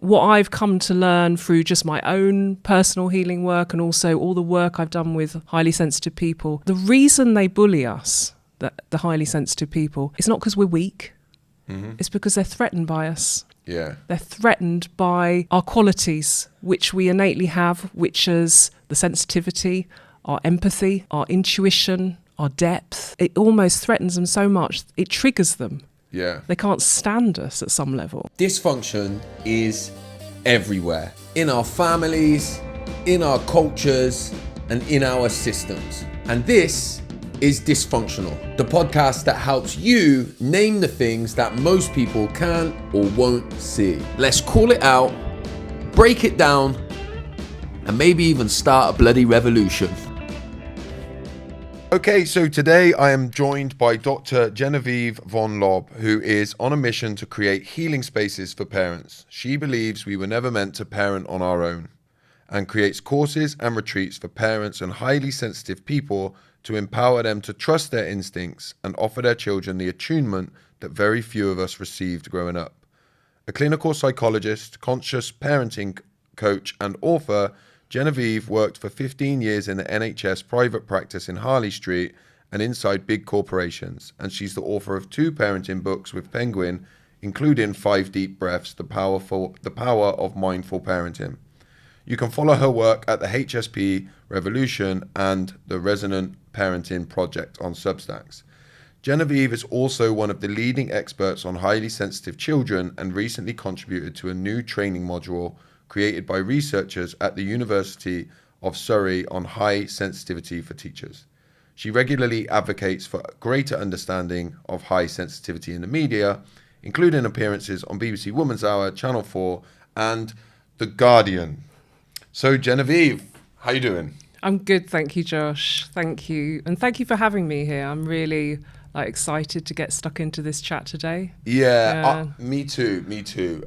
what I've come to learn through just my own personal healing work and also all the work I've done with highly sensitive people, the reason they bully us, the highly sensitive people, it's not because we're weak. Mm-hmm. It's because they're threatened by us. Yeah. They're threatened by our qualities, which we innately have, which is the sensitivity, our empathy, our intuition, our depth. It almost threatens them so much, it triggers them. Yeah. They can't stand us at some level. Dysfunction is everywhere. In our families, in our cultures, and in our systems. And this is Dysfunctional, the podcast that helps you name the things that most people can't or won't see. Let's call it out, break it down, and maybe even start a bloody revolution. Okay, so today I am joined by Dr. Genevieve von Lob, who is on a mission to create healing spaces for parents. She believes we were never meant to parent on our own and creates courses and retreats for parents and highly sensitive people to empower them to trust their instincts and offer their children the attunement that very few of us received growing up. A clinical psychologist, conscious parenting coach, and author, Genevieve worked for 15 years in the NHS private practice in Harley Street and inside big corporations, and she's the author of 2 parenting books with Penguin, including 5 Deep Breaths, the power of mindful parenting. You can follow her work at the HSP Revolution and the Resonant Parenting Project on Substacks. Genevieve is also one of the leading experts on highly sensitive children and recently contributed to a new training module created by researchers at the University of Surrey on high sensitivity for teachers. She regularly advocates for greater understanding of high sensitivity in the media, including appearances on BBC Woman's Hour, Channel 4, and The Guardian. So Genevieve, how you doing? I'm good, thank you, Josh. Thank you. And thank you for having me here. I'm really excited to get stuck into this chat today. Yeah. Me too.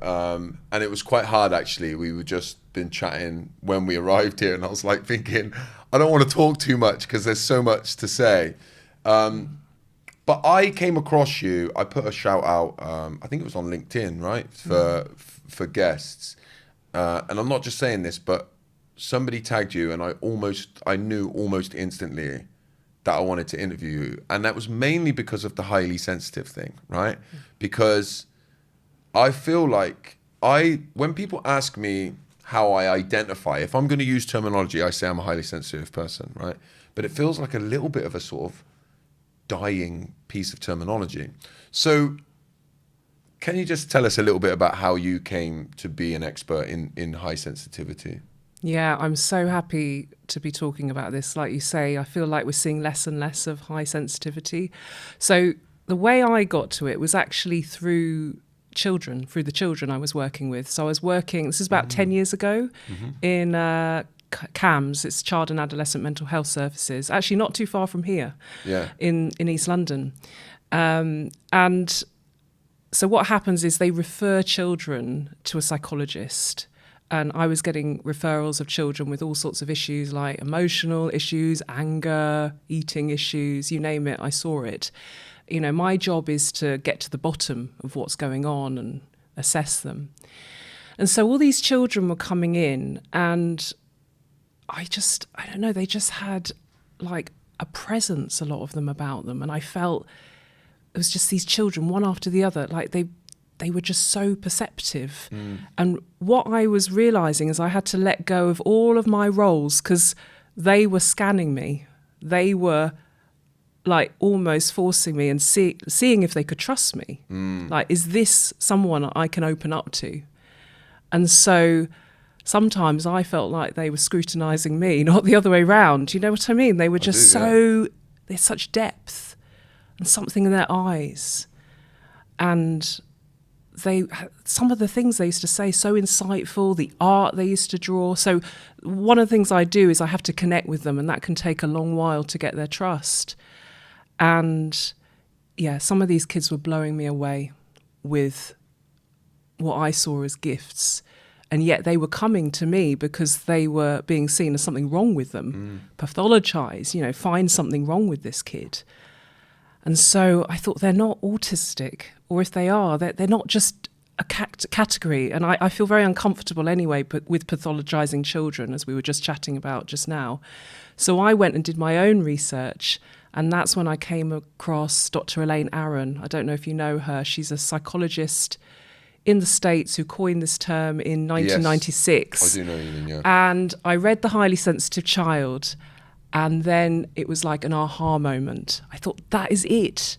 And it was quite hard, actually. We were just been chatting when we arrived here, and I was like thinking, I don't want to talk too much because there's so much to say. But I came across you. I put a shout out, I think it was on LinkedIn, right? For guests. And I'm not just saying this, but somebody tagged you, and I knew almost instantly that I wanted to interview you. And that was mainly because of the highly sensitive thing, right? Because I feel like when people ask me how I identify, if I'm going to use terminology, I say I'm a highly sensitive person, right? But it feels like a little bit of a sort of dying piece of terminology. So can you just tell us a little bit about how you came to be an expert in high sensitivity? Yeah, I'm so happy to be talking about this. Like you say, I feel like we're seeing less and less of high sensitivity. So the way I got to it was actually through the children I was working with. So I was working, this is about 10 years ago, in CAMS, it's Child and Adolescent Mental Health Services, actually not too far from here, in East London. And so what happens is they refer children to a psychologist. And I was getting referrals of children with all sorts of issues like emotional issues, anger, eating issues, you name it, I saw it. You know, my job is to get to the bottom of what's going on and assess them. And so all these children were coming in, and I don't know, they just had like a presence, a lot of them, about them. And I felt it was just these children, one after the other, like they were just so perceptive. And what I was realising is I had to let go of all of my roles because they were scanning me. They were like almost forcing me and seeing if they could trust me. Like, is this someone I can open up to? And so sometimes I felt like they were scrutinising me, not the other way around. You know what I mean? They were just there's such depth and something in their eyes. And some of the things they used to say, so insightful, the art they used to draw. So one of the things I do is I have to connect with them, and that can take a long while to get their trust. And yeah, some of these kids were blowing me away with what I saw as gifts. And yet they were coming to me because they were being seen as something wrong with them, pathologized, find something wrong with this kid. And so I thought, they're not autistic, or if they are, they're not just category, and I feel very uncomfortable anyway with pathologizing children, as we were just chatting about just now. So I went and did my own research, and that's when I came across Dr. Elaine Aron. I don't know if you know her. She's a psychologist in the States who coined this term in 1996. Yes, I do know Elaine, yeah. And I read The Highly Sensitive Child, and then it was like an aha moment. I thought, that is it.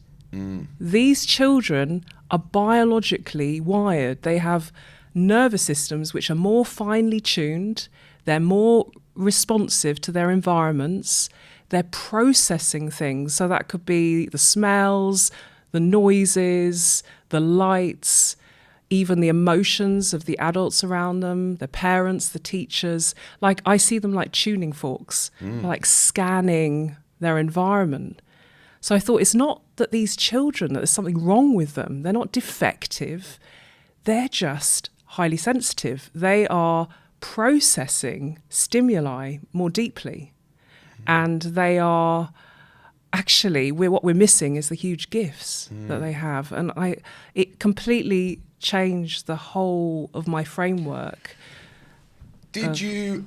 These children are biologically wired. They have nervous systems which are more finely tuned. They're more responsive to their environments. They're processing things. So that could be the smells, the noises, the lights, even the emotions of the adults around them, the parents, the teachers. Like, I see them like tuning forks, like scanning their environment. So I thought, it's not that these children, that there's something wrong with them. They're not defective. They're just highly sensitive. They are processing stimuli more deeply. And they are actually, what we're missing is the huge gifts that they have. And it completely changed the whole of my framework. Did you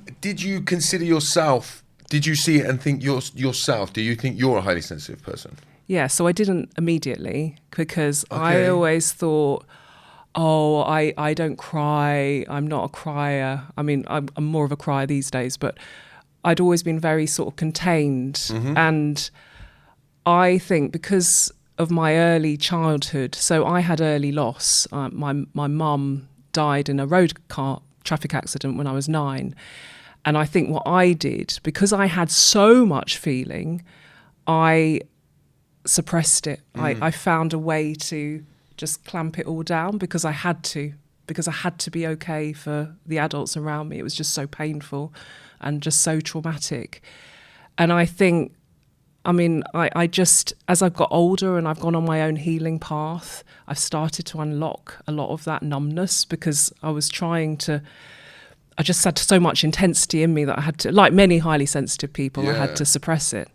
consider yourself, did you see it and think yourself, do you think you're a highly sensitive person? Yeah, so I didn't immediately, because I always thought, I don't cry, I'm not a crier. I mean, I'm more of a crier these days, but I'd always been very sort of contained. And I think because of my early childhood, so I had early loss. My mum died in a traffic accident when I was 9. And I think what I did, because I had so much feeling, I suppressed it. I found a way to just clamp it all down because I had to be okay for the adults around me. It was just so painful and just so traumatic. And I think, I just, as I've got older and I've gone on my own healing path, I've started to unlock a lot of that numbness, because I just had so much intensity in me that I had to, like many highly sensitive people, I had to suppress it.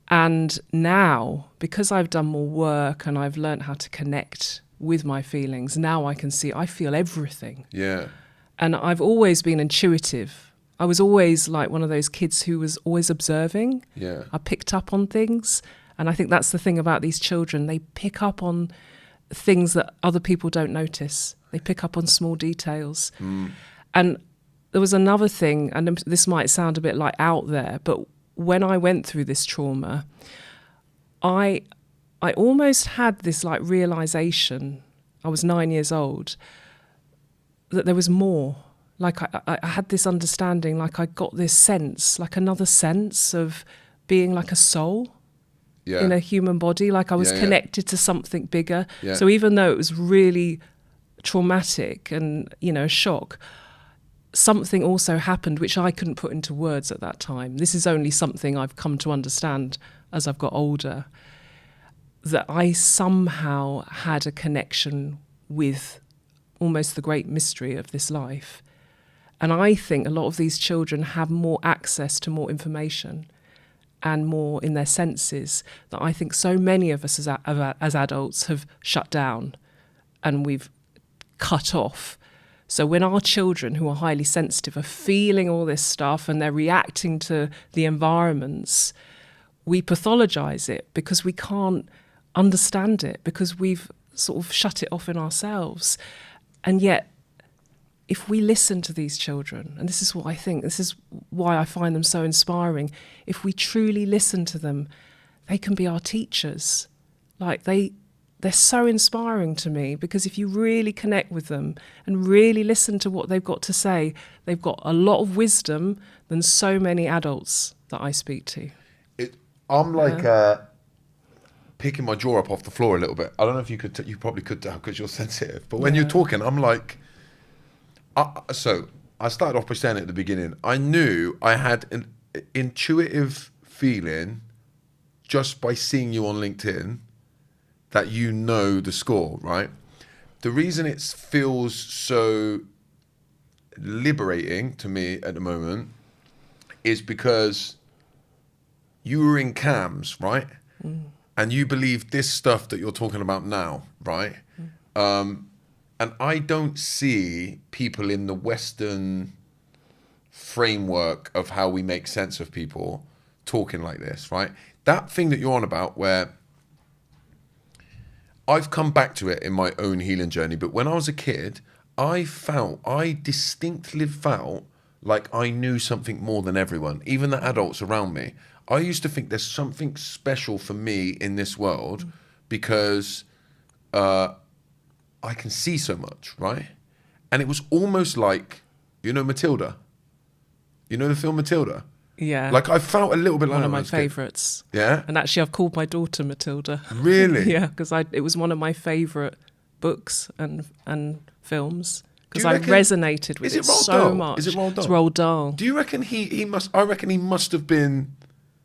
And now, because I've done more work and I've learned how to connect with my feelings, now I can see I feel everything. Yeah. And I've always been intuitive. I was always like one of those kids who was always observing. Yeah. I picked up on things. And I think that's the thing about these children. They pick up on things that other people don't notice. They pick up on small details. And there was another thing, and this might sound a bit like out there, but when I went through this trauma, I almost had this like realization, I was 9 years old, that there was more. Like I had this understanding, like I got this sense, like another sense of being like a soul in a human body, like I was connected to something bigger. Yeah. So even though it was really traumatic and, a shock, something also happened which I couldn't put into words at that time. This is only something I've come to understand as I've got older, that I somehow had a connection with almost the great mystery of this life. And I think a lot of these children have more access to more information and more in their senses that I think so many of us as adults have shut down and we've cut off. So when our children who are highly sensitive are feeling all this stuff and they're reacting to the environments, we pathologize it because we can't understand it, because we've sort of shut it off in ourselves. And yet, if we listen to these children, and this is what I think, this is why I find them so inspiring, if we truly listen to them, they can be our teachers. Like they're so inspiring to me, because if you really connect with them and really listen to what they've got to say, they've got a lot of wisdom than so many adults that I speak to. I'm like picking my jaw up off the floor a little bit. I don't know if you could, you probably could tell because you're sensitive, but when you're talking, I'm like, so I started off by saying at the beginning, I knew I had an intuitive feeling just by seeing you on LinkedIn that you know the score, right? The reason it feels so liberating to me at the moment is because you were in CAMS, right? And you believe this stuff that you're talking about now, right? And I don't see people in the Western framework of how we make sense of people talking like this, right? That thing that you're on about, where I've come back to it in my own healing journey, but when I was a kid, I distinctly felt like I knew something more than everyone, even the adults around me. I used to think there's something special for me in this world because I can see so much, right? And it was almost like, Matilda? You know the film Matilda? Yeah. Like I felt a little bit like one of my favourites. Yeah? And actually I've called my daughter Matilda. Really? Yeah, because it was one of my favourite books and films. Because I resonated with it so much. Is it Roald Dahl? It's Roald Dahl. Do you reckon he must? I reckon he must have been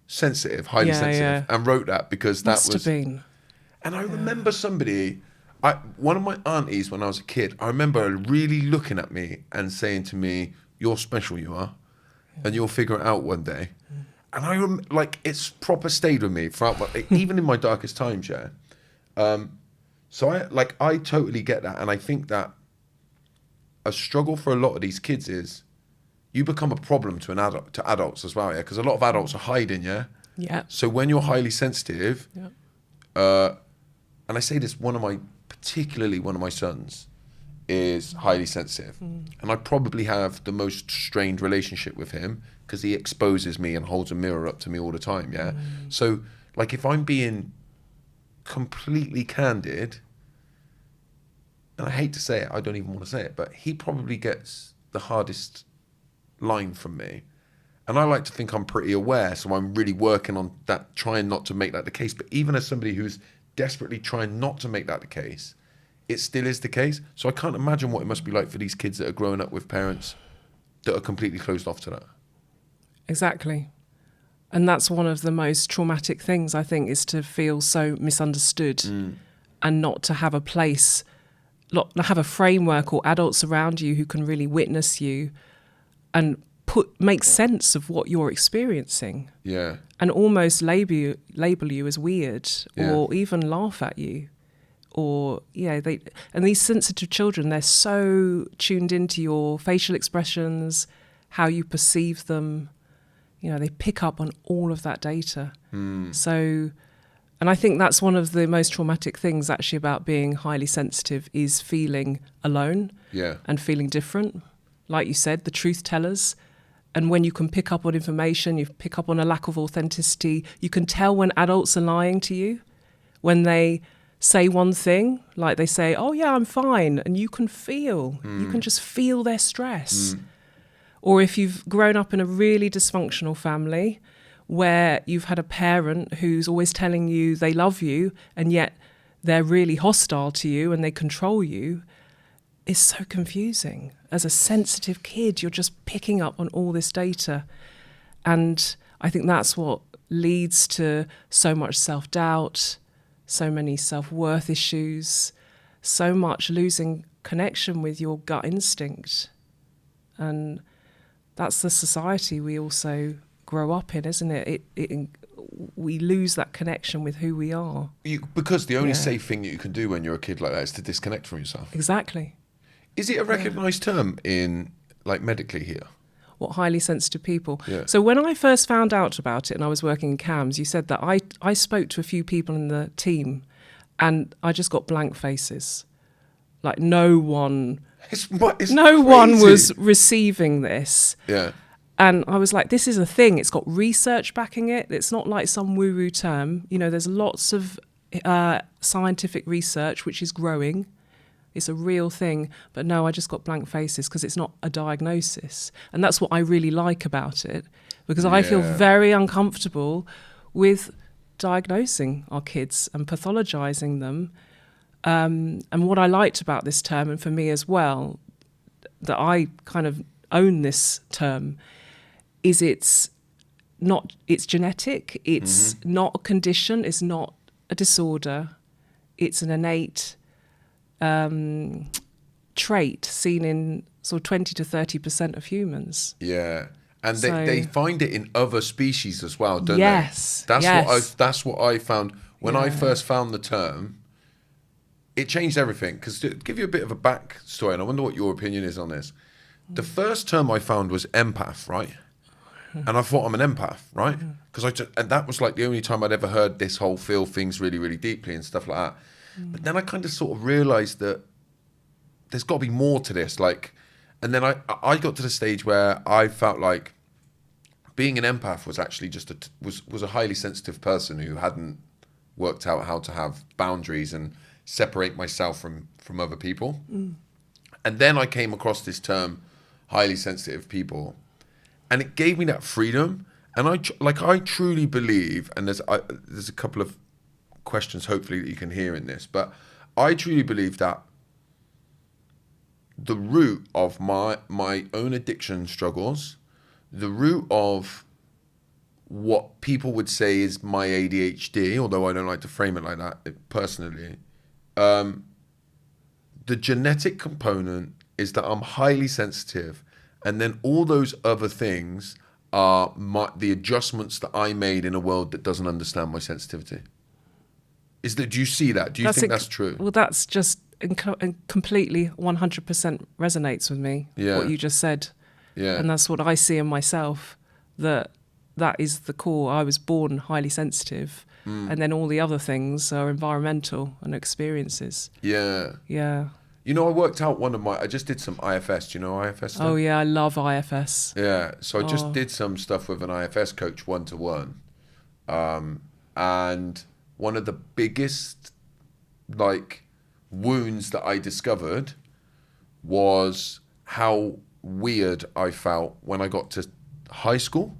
sensitive, highly sensitive, and wrote that because that must have been. And I remember somebody, one of my aunties when I was a kid, I remember really looking at me and saying to me, "You're special, you are, and you'll figure it out one day." And it's proper stayed with me throughout, even in my darkest times. Yeah. So I totally get that, and I think that a struggle for a lot of these kids is you become a problem to adults as well, yeah, because a lot of adults are hiding, yeah. Yeah. So when you're highly sensitive, and I say this, particularly one of my sons is highly sensitive, and I probably have the most strained relationship with him because he exposes me and holds a mirror up to me all the time, yeah. So like if I'm being completely candid, and I hate to say it, I don't even want to say it, but he probably gets the hardest line from me. And I like to think I'm pretty aware, so I'm really working on that, trying not to make that the case. But even as somebody who's desperately trying not to make that the case, it still is the case. So I can't imagine what it must be like for these kids that are growing up with parents that are completely closed off to that. Exactly. And that's one of the most traumatic things, I think, is to feel so misunderstood and not to have a place, not have a framework or adults around you who can really witness you and make sense of what you're experiencing. Yeah. And almost label you as weird or even laugh at you. Or, and these sensitive children, they're so tuned into your facial expressions, how you perceive them. They pick up on all of that data. So, and I think that's one of the most traumatic things actually about being highly sensitive is feeling alone and feeling different. Like you said, the truth tellers. And when you can pick up on information, you pick up on a lack of authenticity. You can tell when adults are lying to you. When they say one thing, like they say, "Oh yeah, I'm fine." And you can just feel their stress. Or if you've grown up in a really dysfunctional family where you've had a parent who's always telling you they love you and yet they're really hostile to you and they control you, it's so confusing. As a sensitive kid, you're just picking up on all this data. And I think that's what leads to so much self-doubt, so many self-worth issues, so much losing connection with your gut instinct. And that's the society we also grow up in, isn't it? We lose that connection with who we are. Because the only safe thing that you can do when you're a kid like that is to disconnect from yourself. Exactly. Is it a recognised term in, medically here? What, highly sensitive people? Yeah. So when I first found out about it and I was working in CAMS, you said that I spoke to a few people in the team and I just got blank faces. Like no one was receiving this. Yeah. And I was like, this is a thing. It's got research backing it. It's not like some woo-woo term. There's lots of scientific research which is growing. It's a real thing. But no, I just got blank faces because it's not a diagnosis. And that's what I really like about it, because I feel very uncomfortable with diagnosing our kids and pathologizing them. And what I liked about this term, and for me as well, that I kind of own this term, is it's genetic, it's not a condition, it's not a disorder, it's an innate trait seen in sort of 20 to 30% of humans. Yeah. And they find it in other species as well, don't they? Yes. That's what I found when I first found the term. it changed everything. Because to give you a bit of a backstory, and I wonder what your opinion is on this. The first term I found was empath, right? And I thought I'm an empath, right? Because and that was like the only time I'd ever heard this whole feel things really, really deeply and stuff like that. But then I kind of sort of realised that there's got to be more to this. Like, and then I got to the stage where I felt like being an empath was actually just was a highly sensitive person who hadn't worked out how to have boundaries and separate myself from other people. And then I came across this term, highly sensitive people, and it gave me that freedom. And I truly believe, and there's a couple of questions hopefully that you can hear in this, but I truly believe that the root of my own addiction struggles, the root of what people would say is my ADHD, although I don't like to frame it like that personally, the genetic component is that I'm highly sensitive, and then all those other things are the adjustments that I made in a world that doesn't understand my sensitivity. Do you see that? Do you think that's true? Well, that's just completely 100% resonates with me, what you just said. Yeah. And that's what I see in myself, that is the core. I was born highly sensitive, and then all the other things are environmental and experiences. Yeah. Yeah. You know, I worked out I just did some IFS. Do you know IFS stuff? Oh, yeah, I love IFS. Yeah, so I just did some stuff with an IFS coach one-to-one. And one of the biggest, wounds that I discovered was how weird I felt when I got to high school,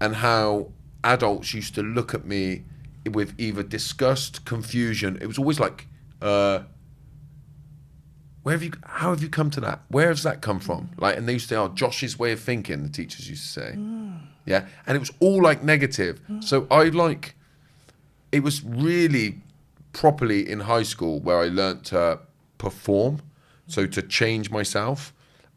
and how adults used to look at me with either disgust, confusion. It was always like, how have you come to that? Where has that come from? And they used to say, Josh's way of thinking, the teachers used to say. Yeah. And it was all negative. So it was really properly in high school where I learned to perform. So to change myself,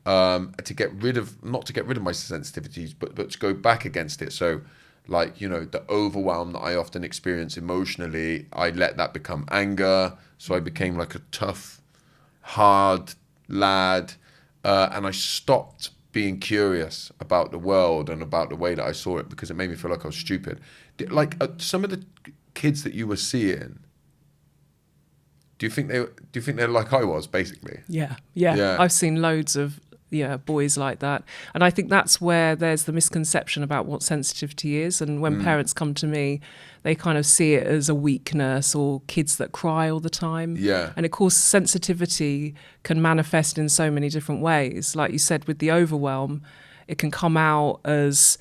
not to get rid of my sensitivities, but to go back against it. So the overwhelm that I often experience emotionally, I let that become anger. So I became like a tough, hard lad, and I stopped being curious about the world and about the way that I saw it, because it made me feel like I was stupid. Some of the kids that you were seeing, do you think they're like I was, basically? Yeah. I've seen loads of boys like that, and I think that's where there's the misconception about what sensitivity is. And when parents come to me, they kind of see it as a weakness, or kids that cry all the time. Yeah. And of course, sensitivity can manifest in so many different ways. Like you said, with the overwhelm, it can come out as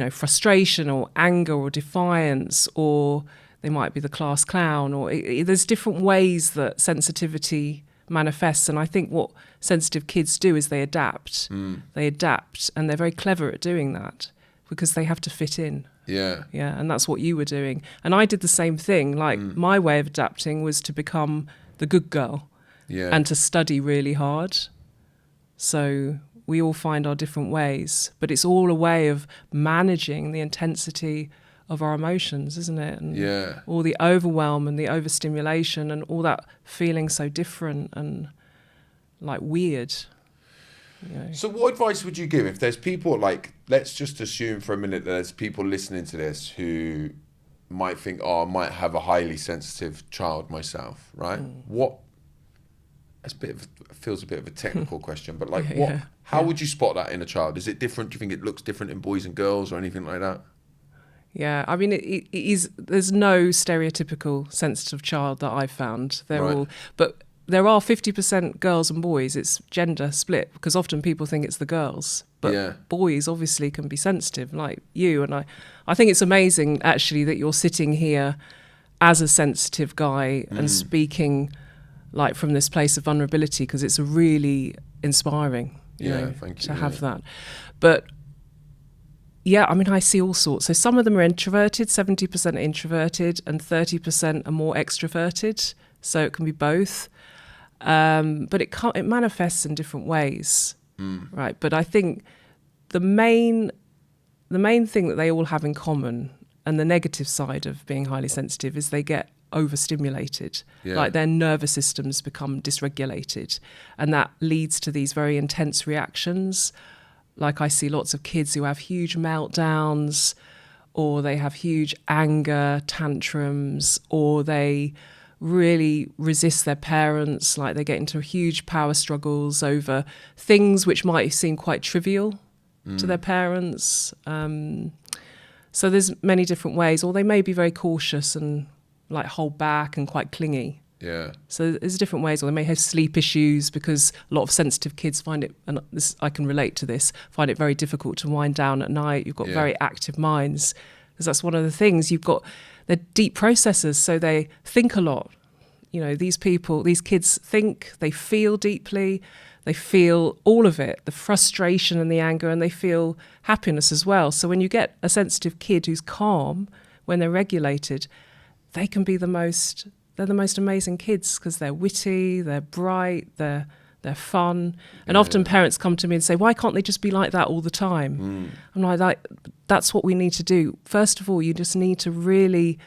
frustration or anger or defiance, or they might be the class clown, or there's different ways that sensitivity manifests. And I think what sensitive kids do is they adapt. They adapt, and they're very clever at doing that because they have to fit in. Yeah. And that's what you were doing. And I did the same thing. My way of adapting was to become the good girl, and to study really hard. So we all find our different ways, but it's all a way of managing the intensity of our emotions, isn't it? And all the overwhelm and the overstimulation and all that feeling so different and weird. So what advice would you give if there's people, let's just assume for a minute that there's people listening to this who might think, I might have a highly sensitive child myself, right? Feels a bit of a technical question, but how would you spot that in a child? Is it different? Do you think it looks different in boys and girls or anything like that? Yeah, I mean, it is. There's no stereotypical sensitive child that I've found. They're all, but there are 50% girls and boys. It's gender split, because often people think it's the girls, but boys obviously can be sensitive, like you. And I think it's amazing actually that you're sitting here as a sensitive guy and speaking from this place of vulnerability, because it's really inspiring. Thank you to have that, but. Yeah, I mean, I see all sorts. So some of them are introverted, 70% are introverted, and 30% are more extroverted. So it can be both. But it manifests in different ways, right? But I think the main thing that they all have in common, and the negative side of being highly sensitive, is they get overstimulated. Yeah. Like their nervous systems become dysregulated. And that leads to these very intense reactions. Like I see lots of kids who have huge meltdowns, or they have huge anger tantrums, or they really resist their parents, like they get into huge power struggles over things which might seem quite trivial to their parents. So there's many different ways, or they may be very cautious and like hold back and quite clingy. Yeah. So there's different ways, or they may have sleep issues because a lot of sensitive kids find it, and this, I can relate to this, find it very difficult to wind down at night. You've got very active minds, because that's one of the things. They're deep processors, so they think a lot. You know, these kids think, they feel deeply, they feel all of it, the frustration and the anger, and they feel happiness as well. So when you get a sensitive kid who's calm, when they're regulated, they can be the most amazing kids, because they're witty, they're bright, they're fun. And often parents come to me and say, why can't they just be like that all the time? I'm like, that's what we need to do. First of all, you just need to really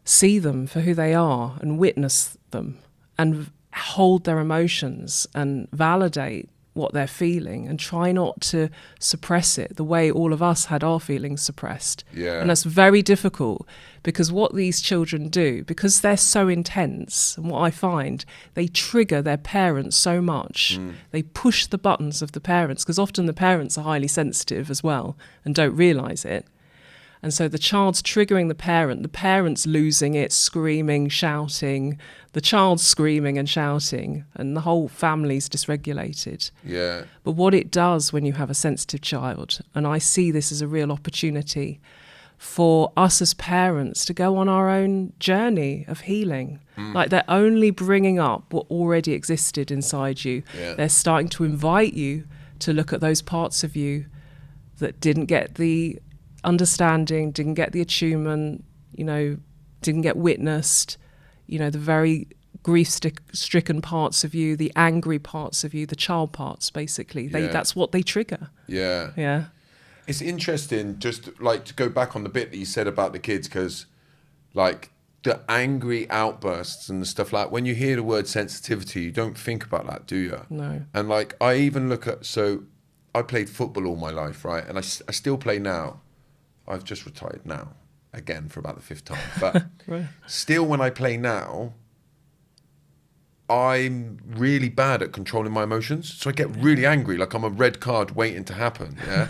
see them for who they are and witness them and hold their emotions and validate what they're feeling, and try not to suppress it the way all of us had our feelings suppressed. Yeah. And that's very difficult, because what these children do, because they're so intense, and what I find, they trigger their parents so much. They push the buttons of the parents, because often the parents are highly sensitive as well and don't realise it. And so the child's triggering the parent's losing it, screaming, shouting, the child's screaming and shouting, and the whole family's dysregulated. Yeah. But what it does when you have a sensitive child, and I see this as a real opportunity for us as parents to go on our own journey of healing. Like they're only bringing up what already existed inside you. Yeah. They're starting to invite you to look at those parts of you that didn't get the understanding, didn't get the attunement, didn't get witnessed, the very grief-stricken parts of you, the angry parts of you, the child parts, basically. That's what they trigger. Yeah. Yeah. It's interesting, just like to go back on the bit that you said about the kids, because like the angry outbursts and the stuff, like when you hear the word sensitivity, you don't think about that, do you? No. And like I even look at, so I played football all my life, right? And I still play now. I've just retired now, again for about the fifth time. But Right. Still, when I play now, I'm really bad at controlling my emotions. So I get really angry, like I'm a red card waiting to happen. Yeah.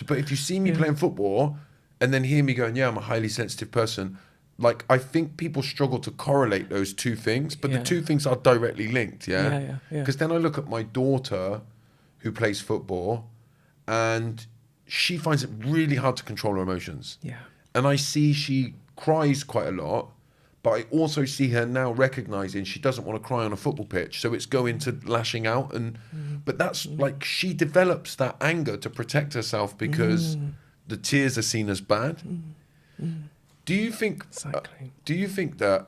But if you see me playing football and then hear me going, yeah, I'm a highly sensitive person, like I think people struggle to correlate those two things, but the two things are directly linked. Yeah. Because then I look at my daughter who plays football, and she finds it really hard to control her emotions. Yeah. And I see she cries quite a lot, but I also see her now recognizing she doesn't want to cry on a football pitch. So it's going to lashing out. But that's like, she develops that anger to protect herself because the tears are seen as bad. Do you think, that,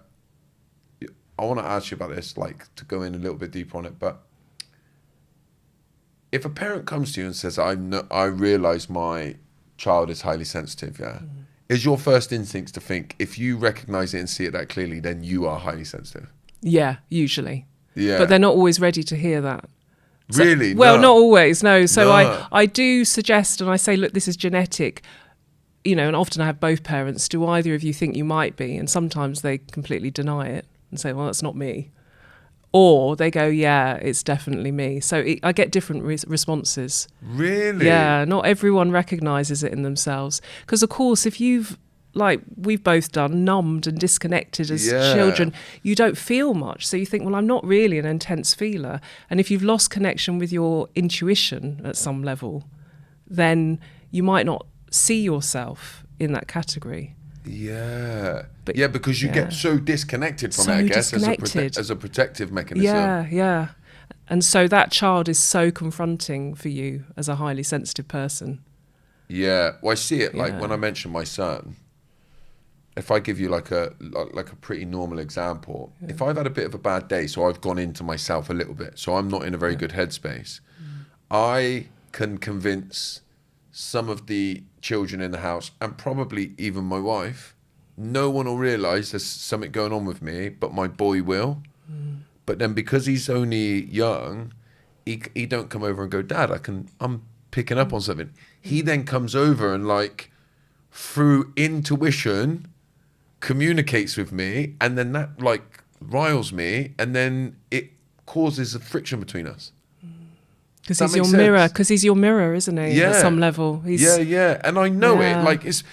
I want to ask you about this, like to go in a little bit deeper on it, but if a parent comes to you and says, I realise my child is highly sensitive, is your first instinct to think, if you recognise it and see it that clearly, then you are highly sensitive? Yeah, usually. Yeah. But they're not always ready to hear that. So, really? Well, no. not always, no. So No. I do suggest, and I say, look, this is genetic, and often I have both parents, do either of you think you might be? And sometimes they completely deny it and say, well, that's not me. Or they go, yeah, it's definitely me. So I get different responses. Really? Yeah, not everyone recognises it in themselves. Because, of course, if you've, like we've both done, numbed and disconnected as children, you don't feel much. So you think, well, I'm not really an intense feeler. And if you've lost connection with your intuition at some level, then you might not see yourself in that category. Yeah. But, because you get so disconnected from it, I guess, as a protective mechanism. Yeah. And so that child is so confronting for you as a highly sensitive person. Yeah. Well, I see it like when I mention my son, if I give you like a pretty normal example, if I've had a bit of a bad day, so I've gone into myself a little bit, so I'm not in a very good headspace, I can convince some of the children in the house, and probably even my wife, no one will realise there's something going on with me, but my boy will. But then because he's only young, he don't come over and go, Dad, I'm picking up on something. He then comes over and like through intuition communicates with me, and then that like riles me, and then it causes a friction between us. Because he's your mirror. Because he's your mirror, isn't he? Yeah. At some level. Yeah. And I know it. Like it's,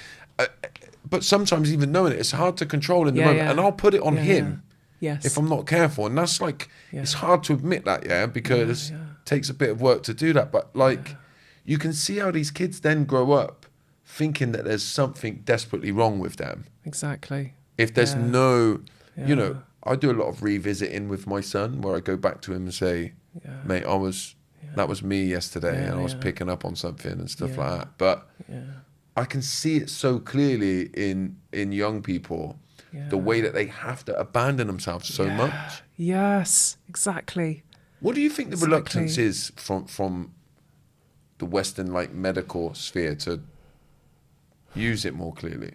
but sometimes even knowing it, it's hard to control in the moment. And I'll put it on him. Yes. If I'm not careful, and that's like it's hard to admit that, because it takes a bit of work to do that. But like, you can see how these kids then grow up thinking that there's something desperately wrong with them. Exactly. If there's no, you know, I do a lot of revisiting with my son where I go back to him and say, mate, that was me yesterday, and I was picking up on something and stuff like that. But I can see it so clearly in young people, the way that they have to abandon themselves so much. Yes, exactly. What do you think the reluctance is from the Western like medical sphere to use it more clearly?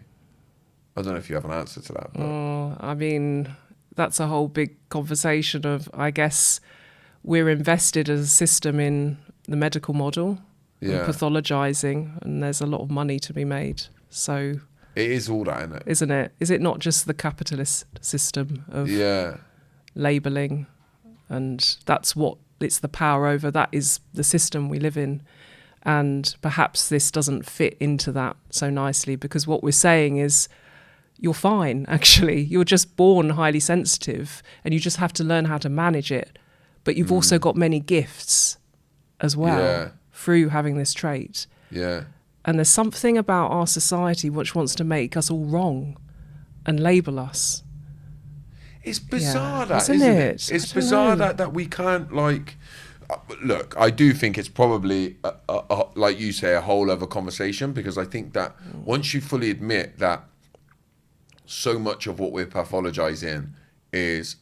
I don't know if you have an answer to that. But. I mean, that's a whole big conversation of, I guess, we're invested as a system in the medical model, and pathologizing, and there's a lot of money to be made. So it is all that, isn't it? Is it not just the capitalist system of labeling, and that's what it's the power over? That is the system we live in. And perhaps this doesn't fit into that so nicely, because what we're saying is you're fine, actually. You're just born highly sensitive, and you just have to learn how to manage it. But you've also got many gifts as well through having this trait. Yeah. And there's something about our society which wants to make us all wrong and label us. It's bizarre that, isn't it? It's bizarre that we can't, like... Look, I do think it's probably, like you say, a whole other conversation, because I think that once you fully admit that so much of what we're pathologizing is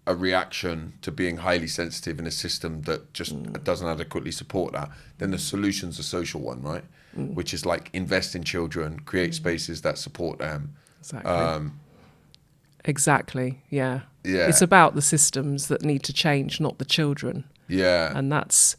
a reaction to being highly sensitive in a system that just doesn't adequately support that, then the solution's a social one, right? Which is like invest in children, create spaces that support them. Exactly, yeah. It's about the systems that need to change, not the children. Yeah. And that's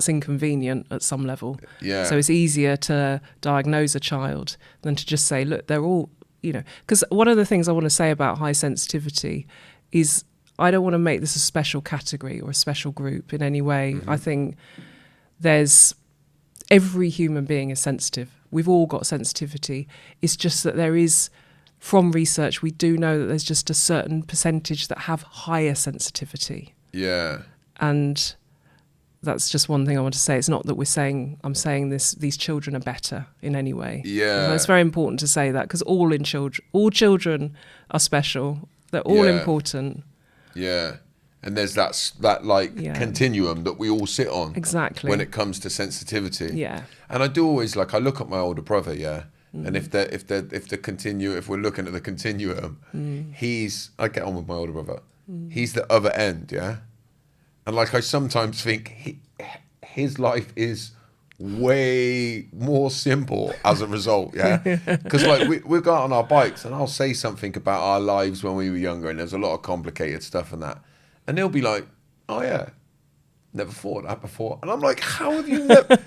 inconvenient at some level. Yeah. So it's easier to diagnose a child than to just say, look, they're all, you know, because one of the things I want to say about high sensitivity is I don't want to make this a special category or a special group in any way. I think every human being is sensitive. We've all got sensitivity. It's just that there is, from research, we do know that there's just a certain percentage that have higher sensitivity. Yeah. And that's just one thing I want to say. It's not that I'm saying these children are better in any way. Yeah. And it's very important to say that, because all children are special. They're all important. Yeah. And there's that continuum that we all sit on. Exactly. When it comes to sensitivity. Yeah. And I do always, I look at my older brother, and if we're looking at the continuum, I get on with my older brother. He's the other end, And I sometimes think his life is way more simple as a result, Because we go out on our bikes, and I'll say something about our lives when we were younger, and there's a lot of complicated stuff in that, and they'll be like, "Oh yeah, never thought of that before," and I'm like, "How have you never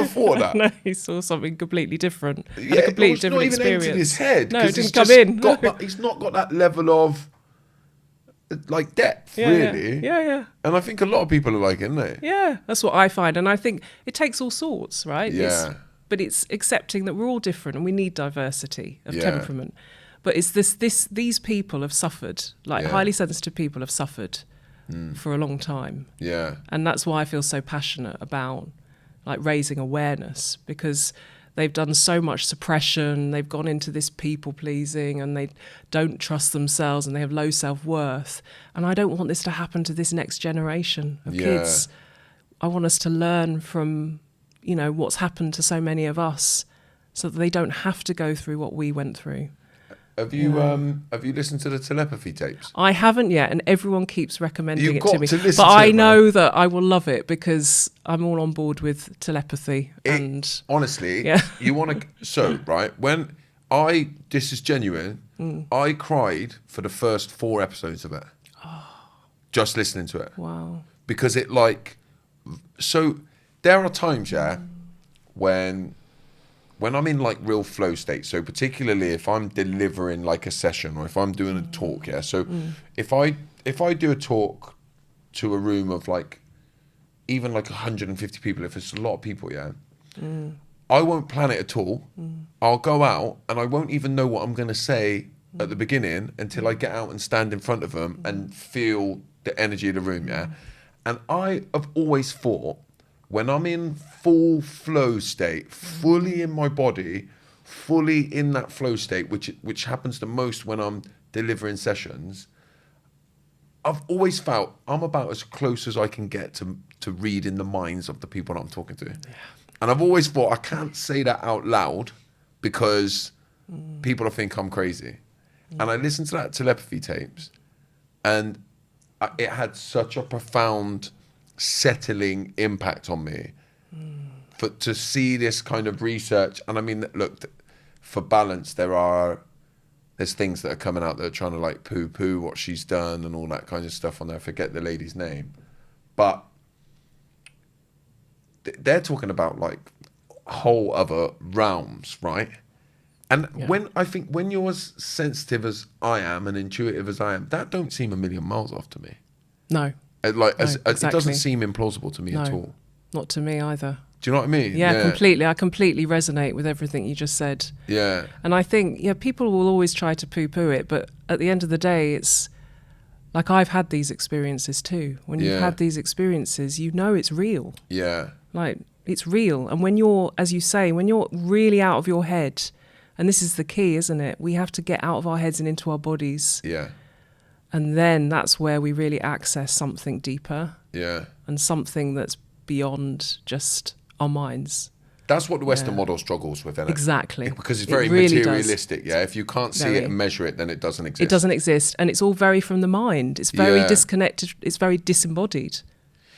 thought of that?" No, he saw something completely different. A completely different experience. Not even entered his head. No, it didn't come in. He's not got that level of depth, really. Yeah. And I think a lot of people are like, isn't they? Yeah, that's what I find. And I think it takes all sorts, right? Yeah. But it's accepting that we're all different and we need diversity of temperament. But it's these people have suffered, highly sensitive people have suffered for a long time. Yeah. And that's why I feel so passionate about raising awareness, because they've done so much suppression, they've gone into this people-pleasing, and they don't trust themselves, and they have low self-worth. And I don't want this to happen to this next generation of kids. I want us to learn from, what's happened to so many of us, so that they don't have to go through what we went through. Have you listened to the telepathy tapes? I haven't yet, and everyone keeps recommending it to me. But I know that I will love it, because I'm all on board with telepathy. Honestly, you want to. So right, when this is genuine. I cried for the first 4 episodes of it. Just listening to it. Wow. Because it like, so there are times, when I'm in like real flow state. So particularly if I'm delivering like a session or if I'm doing a talk, So if I do a talk to a room of like, even like 150 people, if it's a lot of people, I won't plan it at all. I'll go out and I won't even know what I'm going to say at the beginning until I get out and stand in front of them and feel the energy of the room, And I have always thought, when I'm in full flow state, fully in my body, fully in that flow state, which happens the most when I'm delivering sessions, I've always felt I'm about as close as I can get to reading the minds of the people I'm talking to. And I've always thought I can't say that out loud because people will think I'm crazy. And I listened to that telepathy tapes and it had such a profound settling impact on me to see this kind of research. And I mean, look, for balance, there's things that are coming out that are trying to like poo-poo what she's done and all that kind of stuff on there. I forget the lady's name. But they're talking about like whole other realms, right? And when you're as sensitive as I am and intuitive as I am, that don't seem a million miles off to me. No. It doesn't seem implausible to me at all. Not to me either. Do you know what I mean? Yeah, completely. I completely resonate with everything you just said. Yeah. And I think, people will always try to poo-poo it, but at the end of the day, it's like I've had these experiences too. When you've had these experiences, you know it's real. Yeah. Like, it's real. And when you're, as you say, when you're really out of your head, and this is the key, isn't it? We have to get out of our heads and into our bodies. Yeah. And then that's where we really access something deeper. Yeah. And something that's beyond just our minds. That's what the Western model struggles with, isn't it? Exactly. Because it's very really materialistic, If you can't see it and measure it, then it doesn't exist. It doesn't exist. And it's all very from the mind. It's very disconnected. It's very disembodied.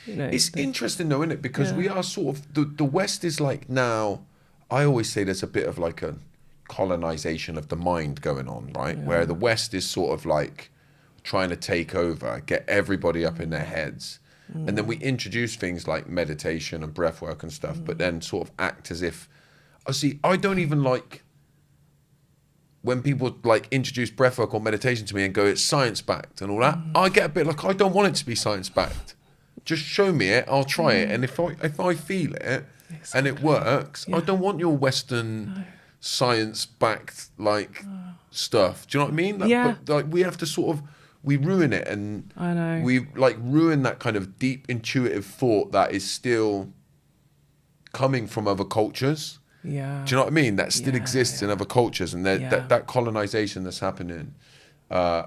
It's interesting though, isn't it? Because we are sort of, the West is like now, I always say there's a bit of like a colonization of the mind going on, right? Where the West is sort of like trying to take over, get everybody up in their heads. And then we introduce things like meditation and breath work and stuff, but then sort of act as if, I don't even like when people like introduce breath work or meditation to me and go, it's science backed and all that. I get a bit like, I don't want it to be science backed. Just show me it, I'll try it. And if I feel it and it works, I don't want your Western science backed like stuff. Do you know what I mean? But like we have to sort of, we ruin it, and I know we like ruin that kind of deep intuitive thought that is still coming from other cultures. Yeah. Do you know what I mean? That still exists in other cultures, and that colonization that's happening. I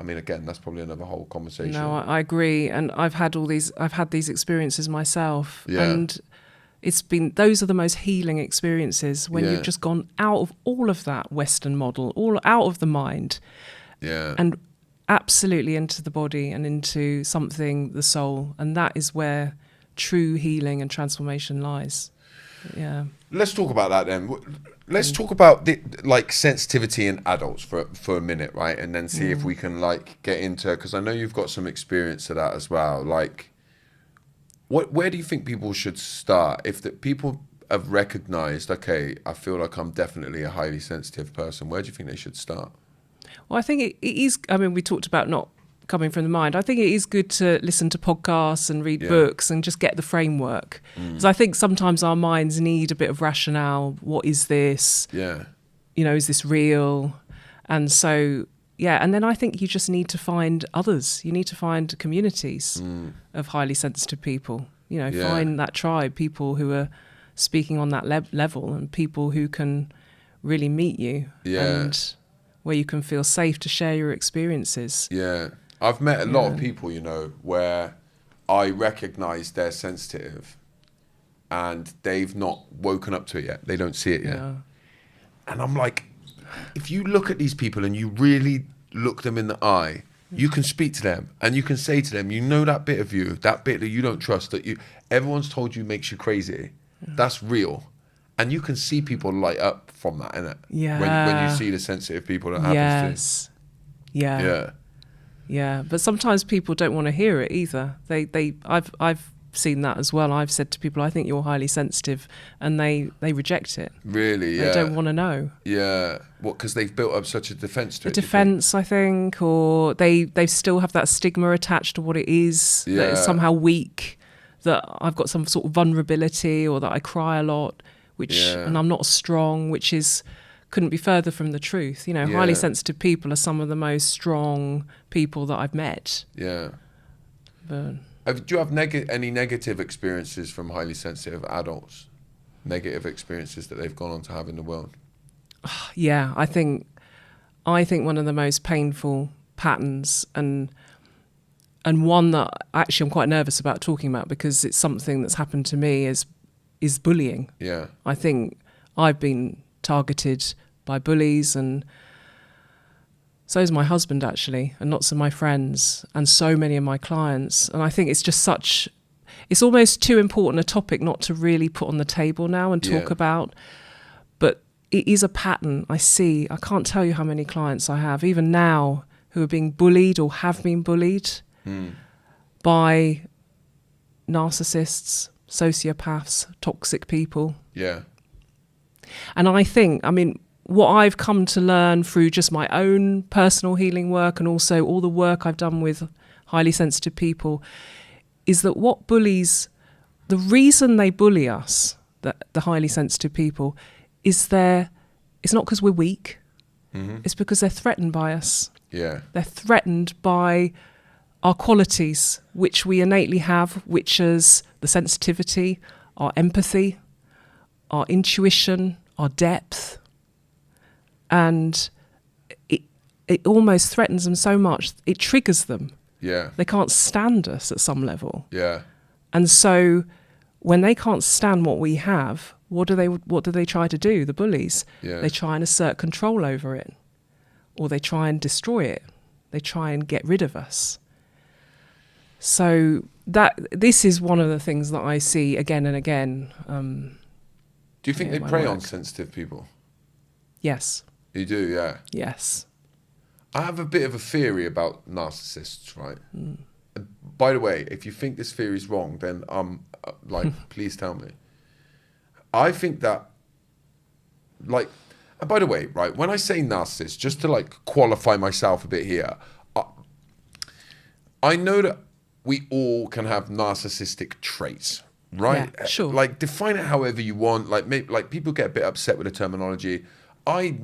mean, again, that's probably another whole conversation. No, I agree, and I've had these experiences myself, and those are the most healing experiences when you've just gone out of all of that Western model, all out of the mind. Yeah. And absolutely into the body and into something, the soul. And that is where true healing and transformation lies. Yeah. Let's talk about that then. Let's talk about the like sensitivity in adults for a minute, right? And then see if we can like get into, because I know you've got some experience of that as well. Like, where do you think people should start? If the people have recognized, okay, I feel like I'm definitely a highly sensitive person, where do you think they should start? Well, I think it is, I mean, we talked about not coming from the mind. I think it is good to listen to podcasts and read books and just get the framework. Because I think sometimes our minds need a bit of rationale. What is this? Yeah. Is this real? And so, and then I think you just need to find others. You need to find communities of highly sensitive people. Find that tribe, people who are speaking on that level and people who can really meet you. Yeah. And where you can feel safe to share your experiences. Yeah. I've met a lot of people, where I recognise they're sensitive and they've not woken up to it yet. They don't see it yet. Yeah. And I'm like, if you look at these people and you really look them in the eye, you can speak to them and you can say to them, that bit of you, that bit that you don't trust, that everyone's told you makes you crazy. Yeah. That's real. And you can see people light up from that, innit? Yeah. When you see the sensitive people that happens to. Yeah. Yeah. But sometimes people don't want to hear it either. I've seen that as well. I've said to people, I think you're highly sensitive, and they reject it. Really? Yeah. They don't want to know. Yeah. What? Because they've built up such a defense to it. A defense, I think, or they still have that stigma attached to what it is. Yeah. That it's somehow weak. That I've got some sort of vulnerability, or that I cry a lot, and I'm not strong, which couldn't be further from the truth. You know, highly sensitive people are some of the most strong people that I've met. Yeah. But Do you have any negative experiences from highly sensitive adults? Negative experiences that they've gone on to have in the world? Yeah, I think one of the most painful patterns, and one that actually I'm quite nervous about talking about, because it's something that's happened to me, is bullying. Yeah. I think I've been targeted by bullies, and so is my husband, actually, and lots of my friends, and so many of my clients. And I think it's just it's almost too important a topic not to really put on the table now and talk about. But it is a pattern I see. I can't tell you how many clients I have, even now, who are being bullied or have been bullied by narcissists, sociopaths, toxic people. Yeah. And I think, what I've come to learn through just my own personal healing work, and also all the work I've done with highly sensitive people, is that the reason they bully us, the highly sensitive people, it's not because we're weak. Mm-hmm. It's because they're threatened by us. Yeah. They're threatened by our qualities, which we innately have, which is the sensitivity, our empathy, our intuition, our depth. And it almost threatens them so much, it triggers them. Yeah. They can't stand us at some level. Yeah. And so when they can't stand what we have, what do they try to do, the bullies? Yeah. They try and assert control over it, or they try and destroy it. They try and get rid of us. So this is one of the things that I see again and again. Do you think they prey on sensitive people? Yes. You do, yeah. Yes. I have a bit of a theory about narcissists, right? By the way, if you think this theory is wrong, then please tell me. I think that, and by the way, right, when I say narcissist, just to qualify myself a bit here, I know that we all can have narcissistic traits, right? Yeah, sure. Define it however you want. People get a bit upset with the terminology. I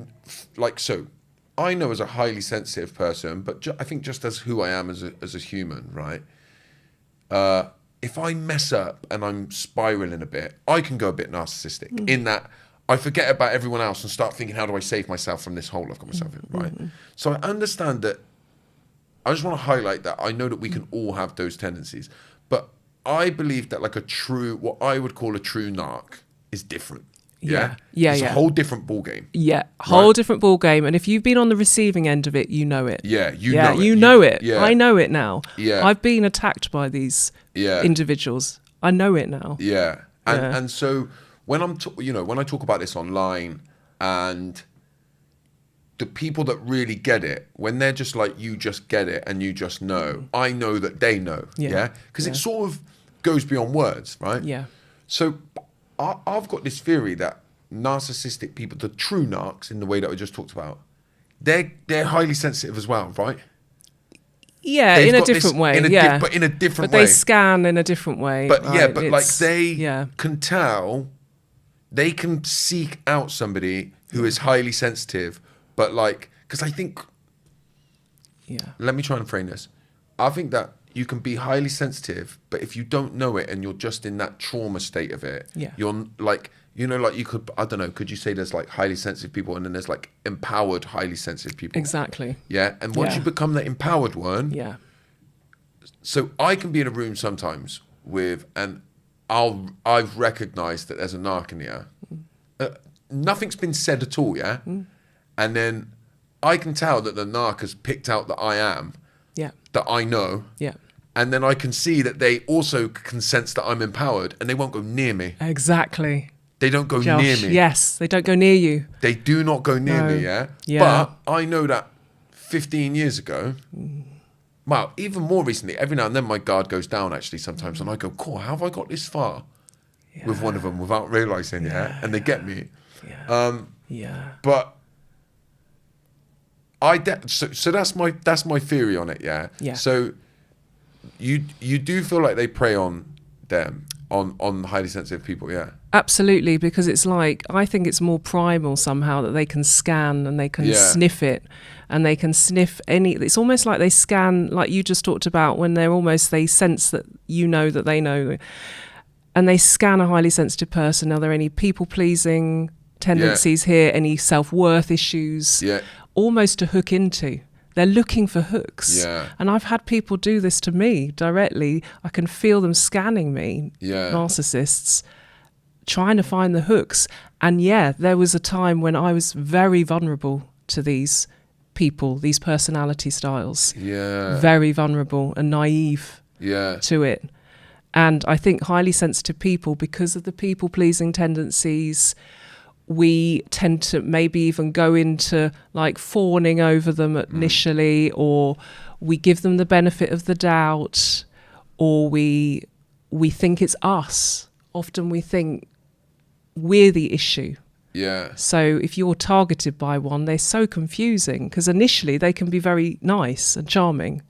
know as a highly sensitive person, but I think just as who I am as a human, right? If I mess up and I'm spiraling a bit, I can go a bit narcissistic in that I forget about everyone else and start thinking, how do I save myself from this hole I've got myself in, right? So I understand that. I just want to highlight that I know that we can all have those tendencies, but I believe that what I would call a true narc is different. Yeah. It's a whole different ball game. Yeah, whole different ball game. And if you've been on the receiving end of it, you know it. Yeah, you know it. Yeah. I know it now. Yeah. I've been attacked by these individuals. I know it now. Yeah. And so when when I talk about this online, and the people that really get it, when they're just like, you just get it and you just know, I know that they know. Yeah. Because it sort of goes beyond words, right? Yeah. So I've got this theory that narcissistic people, the true narcs in the way that I just talked about, they're highly sensitive as well, right? Yeah, in a different way. But in a different way. But they scan in a different way. But right? They can tell, they can seek out somebody who is highly sensitive, but because I think, let me try and frame this. I think that you can be highly sensitive, but if you don't know it and you're just in that trauma state of it, you're you could, I don't know, could you say there's highly sensitive people and then there's empowered highly sensitive people? Exactly. Yeah. And once you become the empowered one, so I can be in a room sometimes and I've recognized that there's a narc in here. Nothing's been said at all, and then I can tell that the narc has picked out that I am, that I know, and then I can see that they also can sense that I'm empowered, and they won't go near me. Exactly. They don't go Josh, near me. yes, they don't go near you. They do not go near me, yeah? But I know that 15 years ago, well, even more recently, every now and then my guard goes down actually sometimes, and I go, cool, how have I got this far with one of them without realising, and they get me. But so that's my theory on it, yeah? So you do feel like they prey on them, on highly sensitive people, yeah? Absolutely, because it's like, I think it's more primal somehow that they can scan and they can sniff it, and they can sniff it's almost like they scan, like you just talked about, when they sense that you know that they know, and they scan a highly sensitive person. Are there any people-pleasing tendencies here, any self-worth issues, almost to hook into? They're looking for hooks. And I've had people do this to me directly. I can feel them scanning me, narcissists, trying to find the hooks. And there was a time when I was very vulnerable to these people, these personality styles. Very vulnerable and naive to it. And I think highly sensitive people, because of the people-pleasing tendencies, we tend to maybe even go into like fawning over them initially, or we give them the benefit of the doubt, or we think it's us. Often we think we're the issue. So if you're targeted by one, they're so confusing, because initially they can be very nice and charming.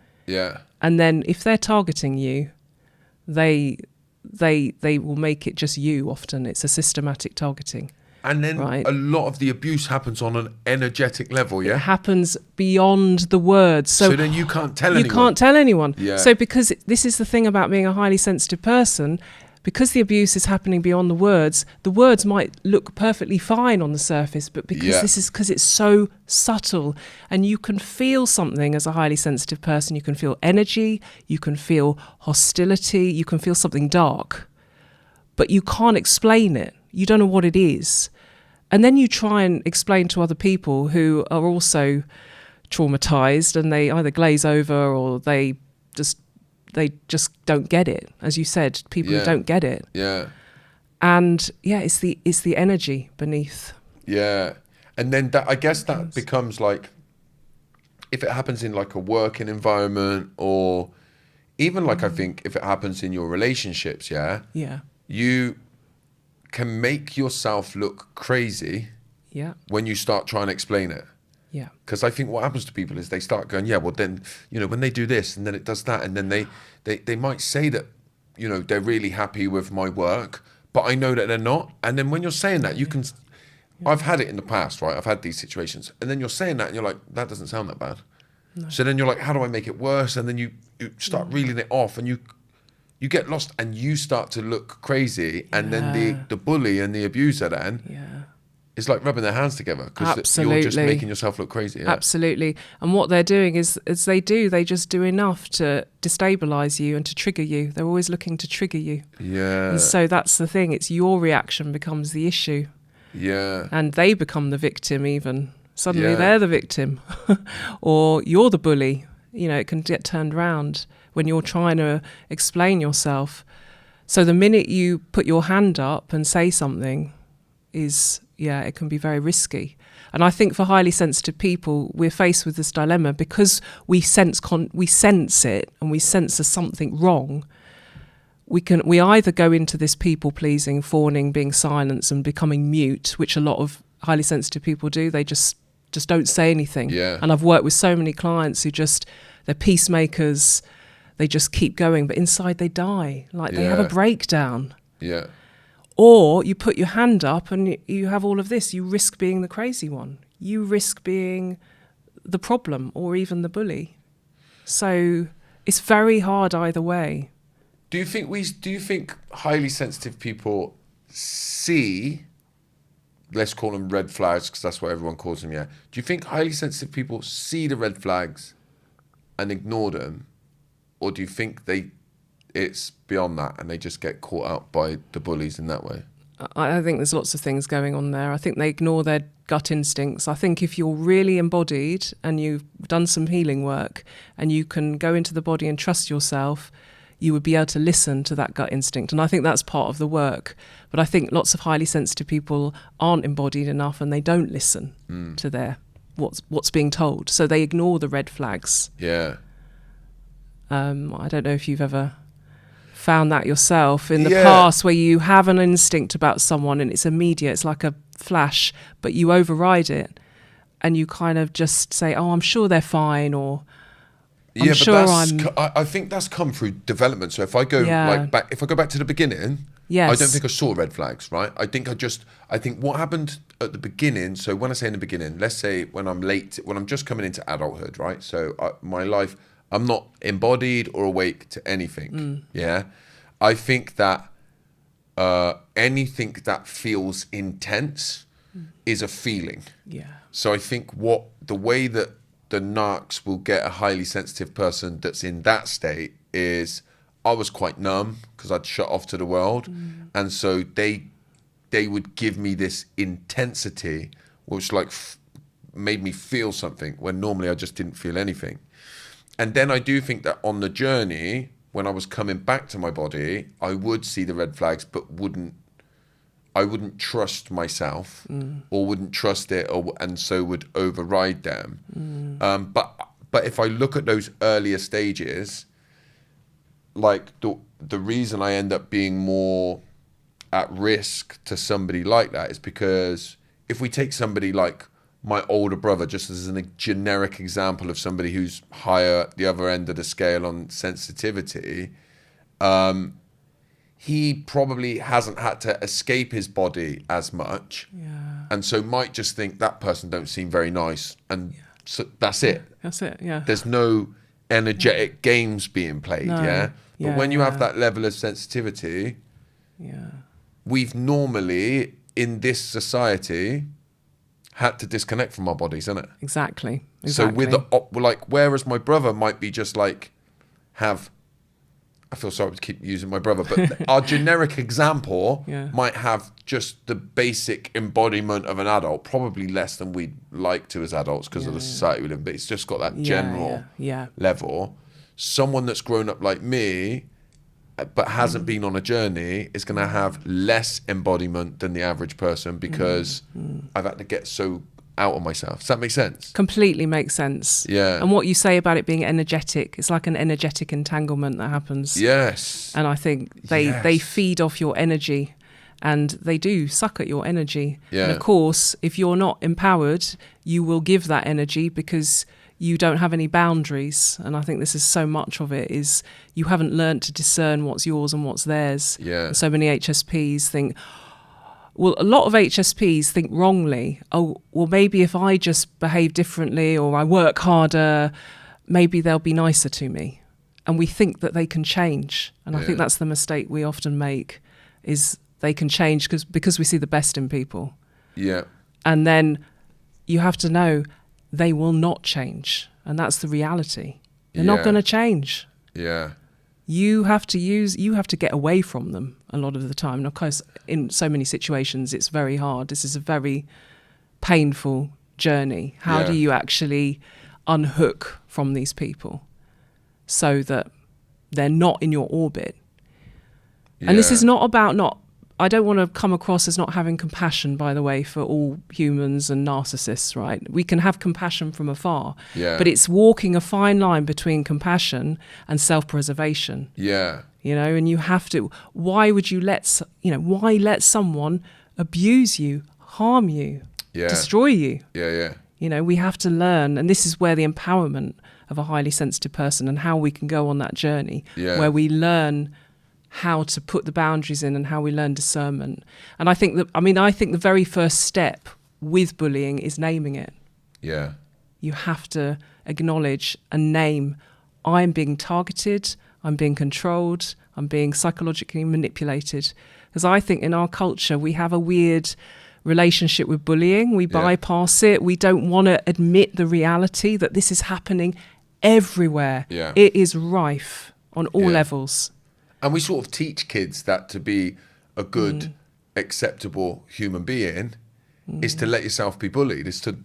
And then if they're targeting you, they will make it just you. Often it's a systematic targeting. And then a lot of the abuse happens on an energetic level, It happens beyond the words. So then you can't tell anyone. You can't tell anyone. So because this is the thing about being a highly sensitive person, because the abuse is happening beyond the words might look perfectly fine on the surface, but because it's so subtle, and you can feel something as a highly sensitive person. You can feel energy, you can feel hostility, you can feel something dark, but you can't explain it. You don't know what it is. And then you try and explain to other people who are also traumatized, and they either glaze over or they just don't get it. As you said, people who don't get it. And it's the energy beneath. And then I guess that becomes like, if it happens in like a working environment, or even like I think if it happens in your relationships, you can make yourself look crazy when you start trying to explain it. Because I think what happens to people is they start going, well then, when they do this and then it does that, and then they might say that, they're really happy with my work, but I know that they're not. And then when you're saying that, you can, I've had it in the past, right? I've had these situations, and then you're saying that and you're like, that doesn't sound that bad. So then you're like, how do I make it worse? And then you start reeling it off, and you get lost, and you start to look crazy, and then the bully and the abuser then it's like rubbing their hands together, because you're just making yourself look crazy. Absolutely. And what they're doing is they just do enough to destabilize you and to trigger you. They're always looking to trigger you. And so that's the thing, it's your reaction becomes the issue. And they become the victim even. Suddenly they're the victim or you're the bully. It can get turned around when you're trying to explain yourself. So the minute you put your hand up and say something it can be very risky. And I think for highly sensitive people, we're faced with this dilemma, because we sense it, and we sense there's something wrong. We either go into this people-pleasing, fawning, being silenced and becoming mute, which a lot of highly sensitive people do. They just don't say anything. And I've worked with so many clients who they're peacemakers. They just keep going, but inside they die. Like they have a breakdown. Or you put your hand up and you have all of this. You risk being the crazy one. You risk being the problem, or even the bully. So it's very hard either way. Do you think highly sensitive people see, let's call them red flags, because that's what everyone calls them, Do you think highly sensitive people see the red flags and ignore them? Or do you think it's beyond that and they just get caught out by the bullies in that way? I think there's lots of things going on there. I think they ignore their gut instincts. I think if you're really embodied and you've done some healing work and you can go into the body and trust yourself, you would be able to listen to that gut instinct. And I think that's part of the work. But I think lots of highly sensitive people aren't embodied enough, and they don't listen to their what's being told. So they ignore the red flags. Yeah. I don't know if you've ever found that yourself in the past, where you have an instinct about someone and it's immediate, it's like a flash, but you override it and you kind of just say, oh, I'm sure they're fine, or I think that's come through development. So if I go back to the beginning, yes. I don't think I saw red flags, right? I think what happened at the beginning, so when I say in the beginning, let's say when I'm just coming into adulthood, right? So my life, I'm not embodied or awake to anything. Yeah. I think that anything that feels intense is a feeling. Yeah. So I think the way that the narcs will get a highly sensitive person that's in that state is, I was quite numb because I'd shut off to the world. And so they would give me this intensity, which made me feel something when normally I just didn't feel anything. And then I do think that on the journey, when I was coming back to my body, I would see the red flags, but I wouldn't trust myself or wouldn't trust it, and so would override them. But if I look at those earlier stages, like the reason I end up being more at risk to somebody like that is because if we take somebody like my older brother, just as a generic example of somebody who's higher at the other end of the scale on sensitivity, he probably hasn't had to escape his body as much, and so might just think that person don't seem very nice, and so that's it. That's it. Yeah. There's no energetic games being played. No. But when you have that level of sensitivity, we've normally in this society had to disconnect from our bodies, isn't it? Exactly. So with whereas my brother might be just like I feel sorry to keep using my brother, but our generic example might have just the basic embodiment of an adult, probably less than we'd like to as adults because of the society we live in, but it's just got that general level. Someone that's grown up like me, but hasn't been on a journey, is going to have less embodiment than the average person because I've had to get so out of myself. Does that make sense? Completely makes sense. Yeah. And what you say about it being energetic, it's like an energetic entanglement that happens. Yes. And I think they feed off your energy, and they do suck at your energy. Yeah. And of course, if you're not empowered, you will give that energy because you don't have any boundaries. And I think this is so much of it, is you haven't learned to discern what's yours and what's theirs. Yeah. And so many HSPs think, well, a lot of HSPs think wrongly, oh, well, maybe if I just behave differently or I work harder, maybe they'll be nicer to me. And we think that they can change. And I think that's the mistake we often make, is they can change because we see the best in people. Yeah. And then you have to know they will not change. And that's the reality. They're not going to change. Yeah. You have to get away from them a lot of the time. And of course, in so many situations, it's very hard. This is a very painful journey. How do you actually unhook from these people so that they're not in your orbit? Yeah. And this is not about I don't want to come across as not having compassion, by the way, for all humans and narcissists, right? We can have compassion from afar, but it's walking a fine line between compassion and self-preservation. Yeah. You know, and you have to, why let someone abuse you, harm you, destroy you? Yeah. You know, we have to learn, and this is where the empowerment of a highly sensitive person and how we can go on that journey, where we learn how to put the boundaries in and how we learn discernment. And I think the very first step with bullying is naming it. Yeah. You have to acknowledge and name, I'm being targeted, I'm being controlled, I'm being psychologically manipulated. Because I think in our culture, we have a weird relationship with bullying. We bypass it. We don't want to admit the reality that this is happening everywhere. Yeah. It is rife on all levels. And we sort of teach kids that to be a good, acceptable human being is to let yourself be bullied. Is to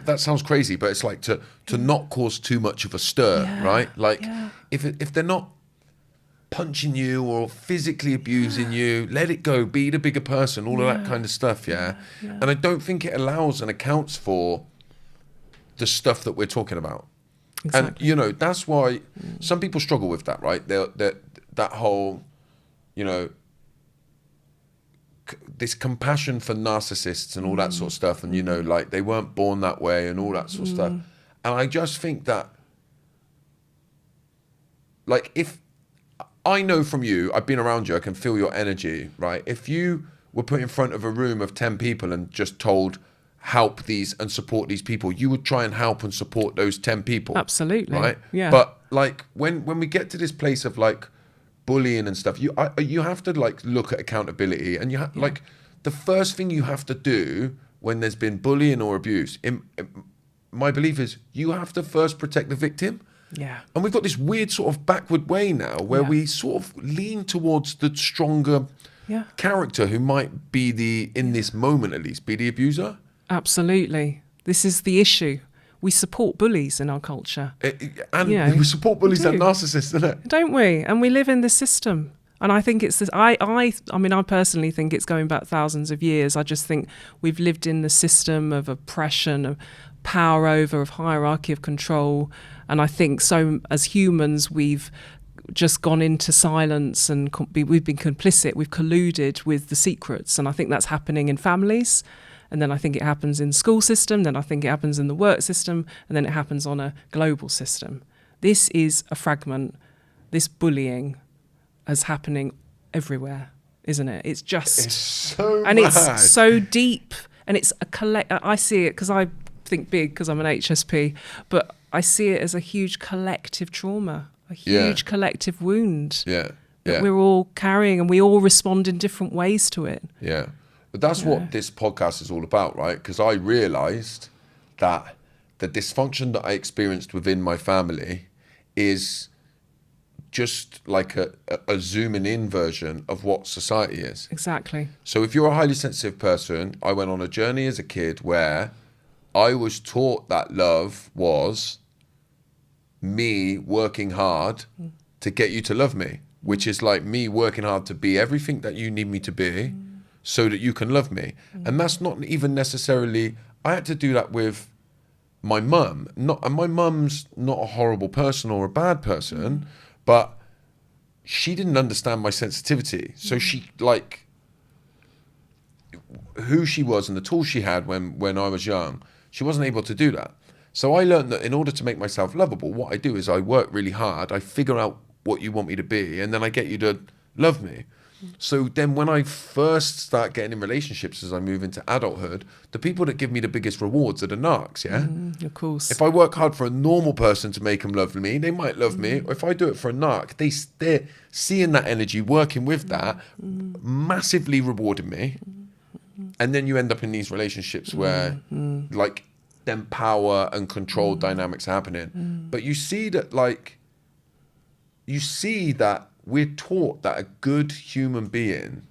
that sounds crazy, but it's like to not cause too much of a stir, right? Like if they're not, punching you or physically abusing you. Let it go. Be the bigger person. All of that kind of stuff. Yeah? And I don't think it allows and accounts for the stuff that we're talking about. Exactly. And, you know, that's why some people struggle with that, right? That whole, you know, this compassion for narcissists and all that sort of stuff. And, you know, like they weren't born that way and all that sort of stuff. And I just think that, like, if I know from you, I've been around you, I can feel your energy, right? If you were put in front of a room of 10 people and just told, help these and support these people, you would try and help and support those 10 people. Absolutely. Right? Yeah. But like when we get to this place of like bullying and stuff, you have to like look at accountability, and you have like the first thing you have to do when there's been bullying or abuse, my belief is you have to first protect the victim. Yeah. And we've got this weird sort of backward way now where we sort of lean towards the stronger character who might be in this moment at least, be the abuser. Absolutely. This is the issue. We support bullies in our culture. And we support bullies and narcissists, isn't it? Don't we? And we live in this system. And I think it's this, I mean, I personally think it's going back thousands of years. I just think we've lived in the system of oppression, of power over, of hierarchy, of control. And I think so as humans, we've just gone into silence and we've been complicit. We've colluded with the secrets. And I think that's happening in families. And then I think it happens in the school system. Then I think it happens in the work system. And then it happens on a global system. This is a fragment. This bullying is happening everywhere, isn't it? It's just... It's so and mad. It's so deep. And it's I see it because I think big because I'm an HSP. But I see it as a huge collective trauma, a huge collective wound that we're all carrying, and we all respond in different ways to it. Yeah. But that's what this podcast is all about, right? Because I realised that the dysfunction that I experienced within my family is just like a zooming in version of what society is. Exactly. So if you're a highly sensitive person, I went on a journey as a kid where I was taught that love was me working hard to get you to love me, which is like me working hard to be everything that you need me to be so that you can love me. And that's not even necessarily, I had to do that with my mum. And my mum's not a horrible person or a bad person, but she didn't understand my sensitivity. So she, like, who she was and the tools she had when I was young, she wasn't able to do that. So I learned that in order to make myself lovable, what I do is I work really hard, I figure out what you want me to be, and then I get you to love me. So then when I first start getting in relationships as I move into adulthood, the people that give me the biggest rewards are the narcs, Of course. If I work hard for a normal person to make them love me, they might love me. Or if I do it for a narc, they're seeing that energy, working with that, massively rewarding me. And then you end up in these relationships where like then power and control dynamics are happening. But you see that we're taught that a good human being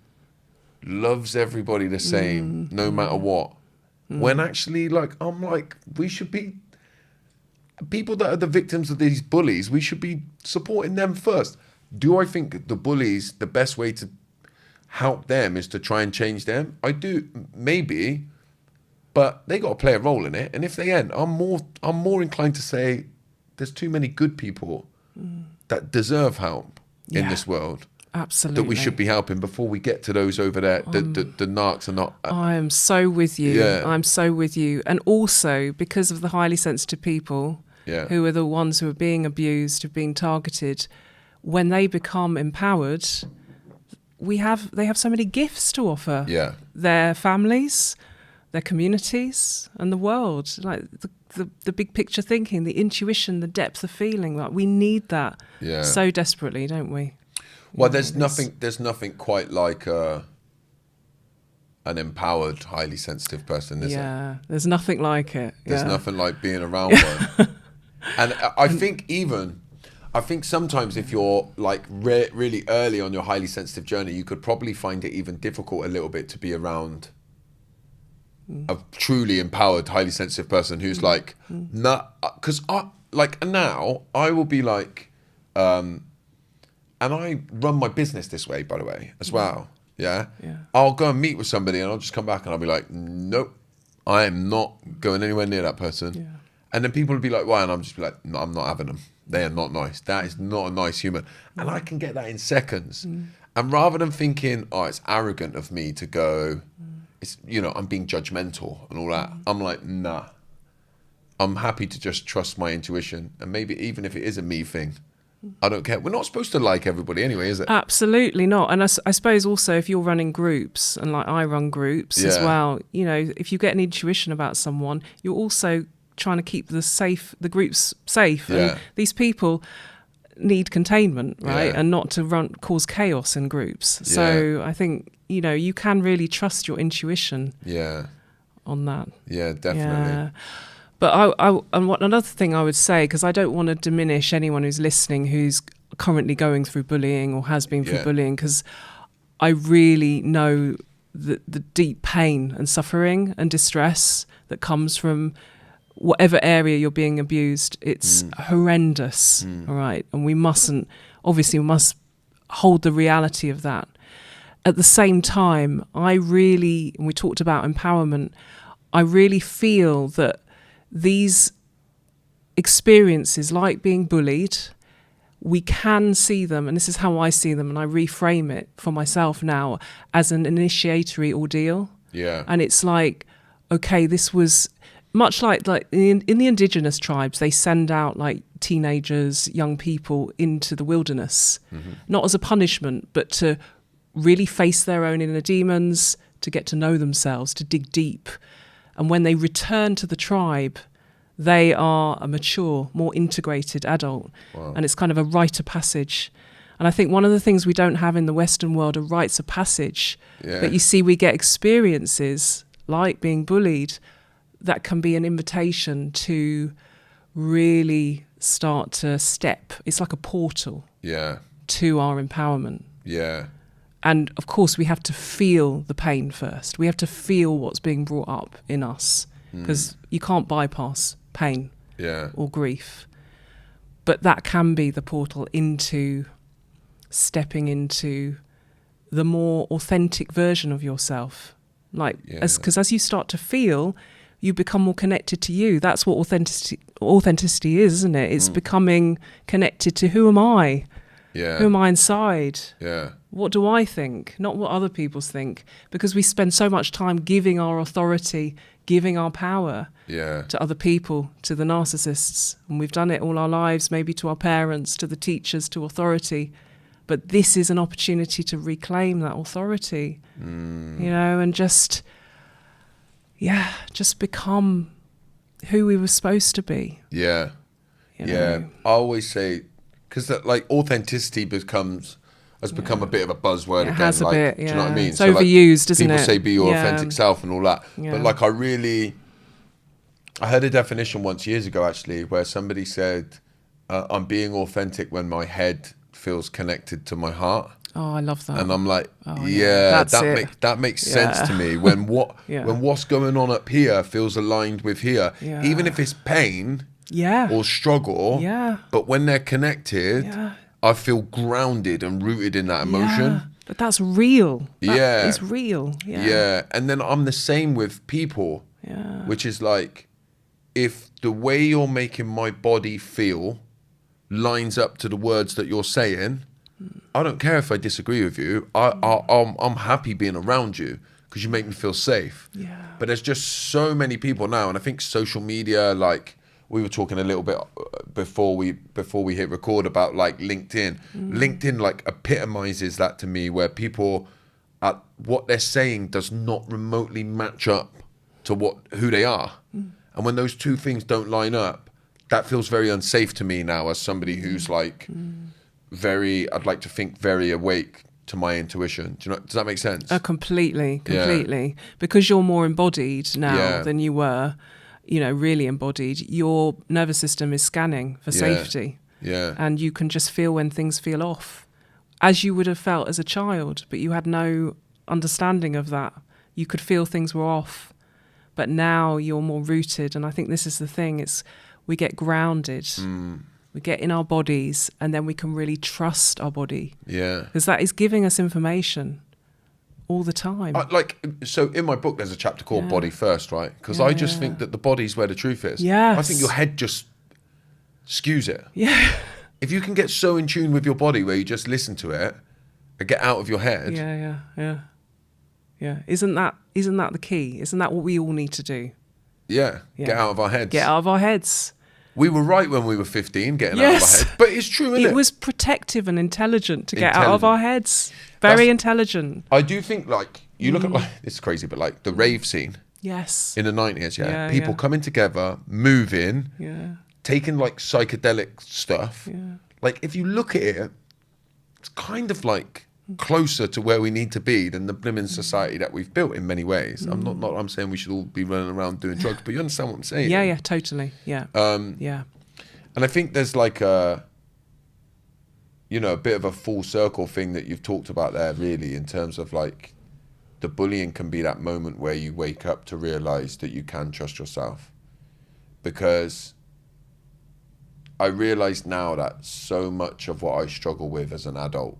loves everybody the same, no matter what. When actually, we should be people that are the victims of these bullies. We should be supporting them first. Do I think the bullies, the best way to help them is to try and change them? I do, maybe, but they got to play a role in it. And if they ain't, I'm more inclined to say there's too many good people that deserve help in this world. Absolutely. That we should be helping before we get to those over there. The narcs are not... I am so with you. Yeah. I'm so with you. And also, because of the highly sensitive people who are the ones who are being abused, who are being targeted, when they become empowered, they have so many gifts to offer. Yeah. Their families, their communities, and the world. Like the big picture thinking, the intuition, the depth of feeling. Like we need that so desperately, don't we? Well, there's nothing quite like an empowered, highly sensitive person, is there? There's nothing like it. There's nothing like being around one. And I think sometimes if you're like really early on your highly sensitive journey, you could probably find it even difficult a little bit to be around a truly empowered, highly sensitive person who's like, not, because now I will be like, and I run my business this way, by the way, as well. Yeah. Yeah. I'll go and meet with somebody and I'll just come back and I'll be like, nope, I am not going anywhere near that person. Yeah. And then people will be like, why? And I'm just be like, no, I'm not having them. They are not nice. That is not a nice human. And I can get that in seconds. And rather than thinking, oh, it's arrogant of me to go, it's, you know, I'm being judgmental and all that. I'm like, nah. I'm happy to just trust my intuition. And maybe even if it is a me thing, I don't care. We're not supposed to like everybody anyway, is it? Absolutely not. And I suppose also if you're running groups, and like I run groups as well, you know, if you get an intuition about someone, you're also trying to keep the groups safe. And these people need containment, right? And not to cause chaos in groups. So I think, you know, you can really trust your intuition on that. Yeah, definitely. Yeah. But another thing I would say, because I don't want to diminish anyone who's listening who's currently going through bullying or has been through bullying, because I really know the deep pain and suffering and distress that comes from whatever area you're being abused. It's horrendous, all right? And we must hold the reality of that. At the same time, and we talked about empowerment, I really feel that these experiences, like being bullied, we can see them, and this is how I see them, and I reframe it for myself now as an initiatory ordeal. Yeah. And it's like, okay, this was much like in the indigenous tribes, they send out like teenagers, young people into the wilderness, not as a punishment, but to really face their own inner demons, to get to know themselves, to dig deep. And when they return to the tribe, they are a mature, more integrated adult. Wow. And it's kind of a rite of passage. And I think one of the things we don't have in the Western world are rites of passage. But you see, we get experiences like being bullied that can be an invitation to really start to step. It's like a portal to our empowerment. Yeah. And of course, we have to feel the pain first. We have to feel what's being brought up in us, because you can't bypass pain or grief. But that can be the portal into stepping into the more authentic version of yourself. Because as you start to feel, you become more connected to you. That's what authenticity is, isn't it? It's becoming connected to who am I? Who am I inside? What do I think? Not what other people think. Because we spend so much time giving our authority, giving our power to other people, to the narcissists. And we've done it all our lives, maybe to our parents, to the teachers, to authority. But this is an opportunity to reclaim that authority, you know, and just become who we were supposed to be. Yeah. You know? I always say, because like authenticity has become a bit of a buzzword again. Has a bit, do you know what I mean? It's overused, isn't it? People say be your authentic self and all that. But like I heard a definition once years ago actually, where somebody said, I'm being authentic when my head feels connected to my heart. Oh, I love that. And I'm like, that makes sense to me. When what's going on up here feels aligned with here, even if it's pain or struggle, but when they're connected, I feel grounded and rooted in that emotion. But that's real. That is real. And then I'm the same with people, which is like, if the way you're making my body feel lines up to the words that you're saying, I don't care if I disagree with you. I'm happy being around you because you make me feel safe. But there's just so many people now, and I think social media, like we were talking a little bit before we hit record about like LinkedIn. LinkedIn like epitomizes that to me, where people what they're saying does not remotely match up to who they are. And when those two things don't line up, that feels very unsafe to me now as somebody who's like I'd like to think very awake to my intuition. Does that make sense? Completely. Because you're more embodied now than you were, you know, really embodied. Your nervous system is scanning for safety. And you can just feel when things feel off, as you would have felt as a child, but you had no understanding of that. You could feel things were off, but now you're more rooted. And I think this is the thing, we get grounded. we get in our bodies, and then we can really trust our body. Yeah. Because that is giving us information all the time. So in my book, there's a chapter called Body First, right? Because I just think that the body's where the truth is. Yes. I think your head just skews it. Yeah. If you can get so in tune with your body where you just listen to it and get out of your head. Yeah. Isn't that the key? Isn't that what we all need to do? Yeah. Get out of our heads. Get out of our heads. We were right when we were 15, getting out of our heads. But it's true, isn't it? It was protective and intelligent to get out of our heads. Very intelligent. I do think, like, you look at, like, it's crazy, but like the rave scene. Yes. In the 90s, people coming together, moving, taking like psychedelic stuff. Yeah. Like, if you look at it, it's kind of like closer to where we need to be than the blimmin' society that we've built in many ways. I'm saying we should all be running around doing drugs, but you understand what I'm saying? Yeah, totally. Yeah. And I think there's like a bit of a full circle thing that you've talked about there, really, in terms of like the bullying can be that moment where you wake up to realize that you can trust yourself. Because I realize now that so much of what I struggle with as an adult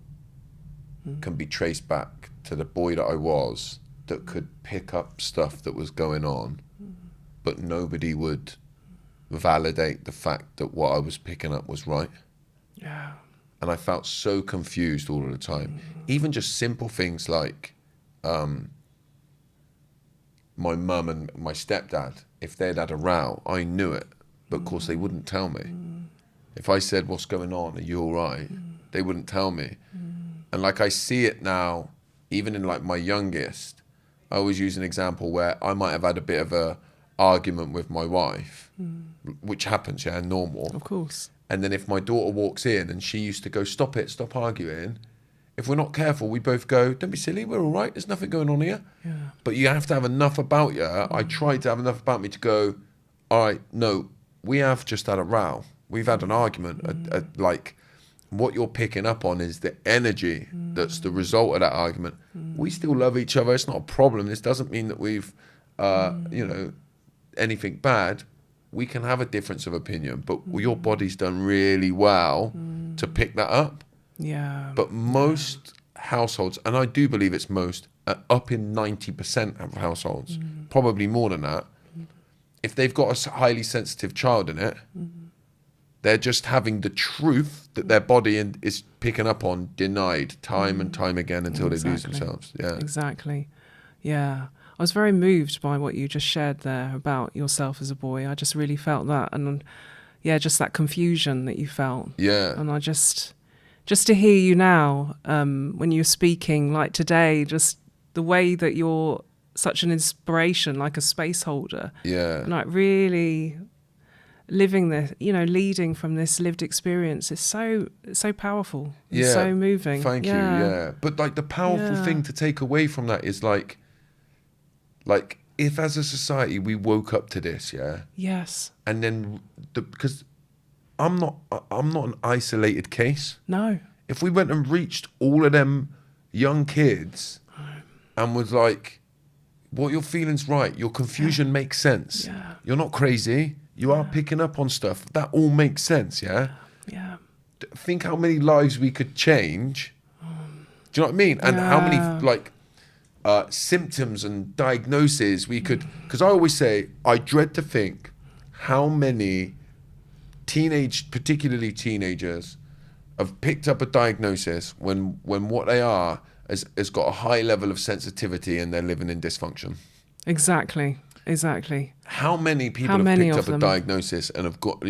can be traced back to the boy that I was, that could pick up stuff that was going on, but nobody would validate the fact that what I was picking up was right. Yeah. And I felt so confused all of the time. Even just simple things like my mum and my stepdad, if they'd had a row, I knew it, but of course they wouldn't tell me. If I said, what's going on, are you all right? They wouldn't tell me. And like, I see it now, even in like my youngest. I always use an example where I might have had a bit of a argument with my wife, which happens, normal. Of course. And then if my daughter walks in and she used to go, stop arguing, if we're not careful, we both go, don't be silly, we're all right, there's nothing going on here. Yeah. But you have to have enough about you. I tried to have enough about me to go, all right, no, we have just had a row. We've had an argument. Like, what you're picking up on is the energy that's the result of that argument. We still love each other. It's not a problem. This doesn't mean that we've, anything bad. We can have a difference of opinion, but your body's done really well to pick that up. Yeah. But most households, and I do believe it's most, up in 90% of households, probably more than that, if they've got a highly sensitive child in it, they're just having the truth that their body is picking up on denied time and time again until they lose themselves. Yeah. Exactly. Yeah. I was very moved by what you just shared there about yourself as a boy. I just really felt that. And just that confusion that you felt. Yeah. And I just to hear you now, when you're speaking, like today, just the way that you're such an inspiration, like a space holder. Yeah. And like really living this, leading from this lived experience is so powerful. It's so moving. Thank you. Yeah. But like the powerful thing to take away from that is like if as a society we woke up to this, Yes. and then because I'm not an isolated case. No. If we went and reached all of them young kids and was like, what you're feeling's right, your confusion makes sense. Yeah. You're not crazy. You are picking up on stuff. That all makes sense, yeah? Yeah. Think how many lives we could change. Do you know what I mean? And how many symptoms and diagnoses we could... Because I always say, I dread to think how many particularly teenagers, have picked up a diagnosis when what they are has got a high level of sensitivity and they're living in dysfunction. Exactly. How many people have picked up a diagnosis and have got,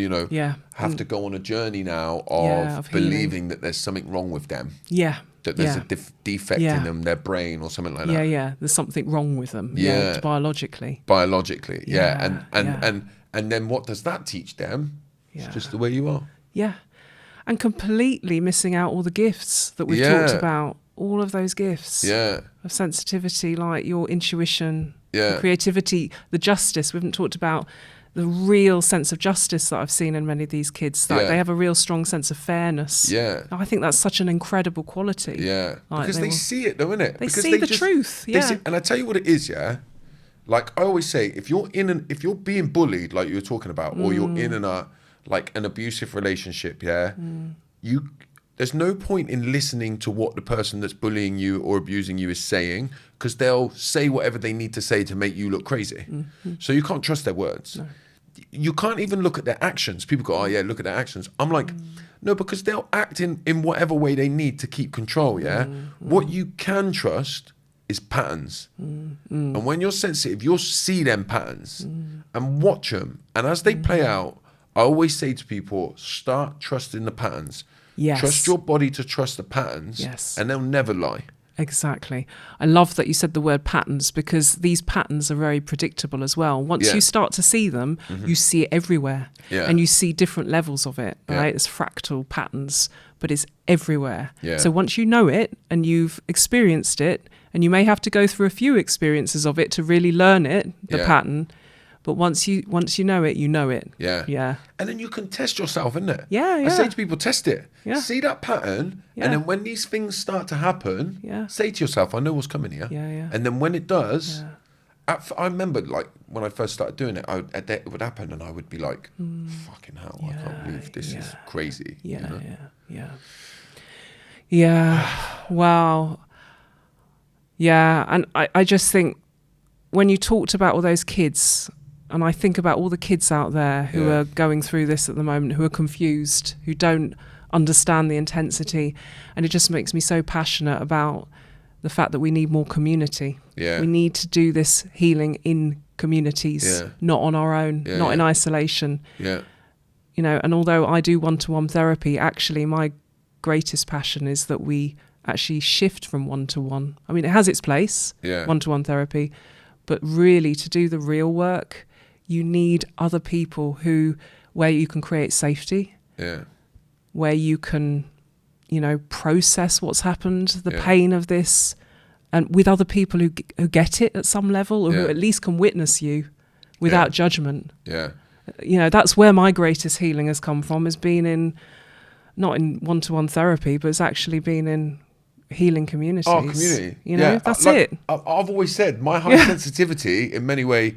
have to go on a journey now of believing that there's something wrong with them? Yeah. That there's a defect in them, their brain or something like that. Yeah. There's something wrong with them. Yeah. Biologically. Yeah. And then what does that teach them? Yeah. It's just the way you are. Yeah. And completely missing out all the gifts that we've talked about. All of those gifts of sensitivity, like your intuition, the creativity, the justice. We haven't talked about the real sense of justice that I've seen in many of these kids. Like they have a real strong sense of fairness. Yeah. I think that's such an incredible quality. Yeah. Like because they see it though, innit? They see the truth. Yeah. And I tell you what it is, like I always say, if you're being bullied, like you were talking about, or you're in like an abusive relationship, there's no point in listening to what the person that's bullying you or abusing you is saying, because they'll say whatever they need to say to make you look crazy. So you can't trust their words. No. You can't even look at their actions. People go, oh yeah, look at their actions. I'm like, no, because they'll act in whatever way they need to keep control, What you can trust is patterns. And when you're sensitive, you'll see them patterns and watch them. And as they play out, I always say to people, start trusting the patterns. Yes. Trust your body to trust the patterns, and they'll never lie. Exactly. I love that you said the word patterns, because these patterns are very predictable as well. Once you start to see them, you see it everywhere. And you see different levels of it, right? It's fractal patterns, but it's everywhere. So once you know it and you've experienced it, and you may have to go through a few experiences of it to really learn it, the pattern. But once you know it, you know it. Yeah. And then you can test yourself, isn't it? Yeah. I say to people, test it. Yeah. See that pattern. And then when these things start to happen, say to yourself, I know what's coming here. And then when it does, I remember like when I first started doing it, it would happen and I would be like, fucking hell, I can't believe this is crazy. Wow. Yeah. And I just think when you talked about all those kids, and I think about all the kids out there who are going through this at the moment, who are confused, who don't understand the intensity. And it just makes me so passionate about the fact that we need more community. We need to do this healing in communities, not on our own, not in isolation. You know, and although I do one-to-one therapy, actually my greatest passion is that we actually shift from one-to-one. I mean, it has its place, one-to-one therapy, but really to do the real work, you need other people where you can create safety, where you can, you know, process what's happened, the pain of this, and with other people who get it at some level, or who at least can witness you without judgment. You know, that's where my greatest healing has come from, has been not in one-to-one therapy, but it's actually been in healing communities. Oh, community. You know, that's it. I've always said my high sensitivity in many ways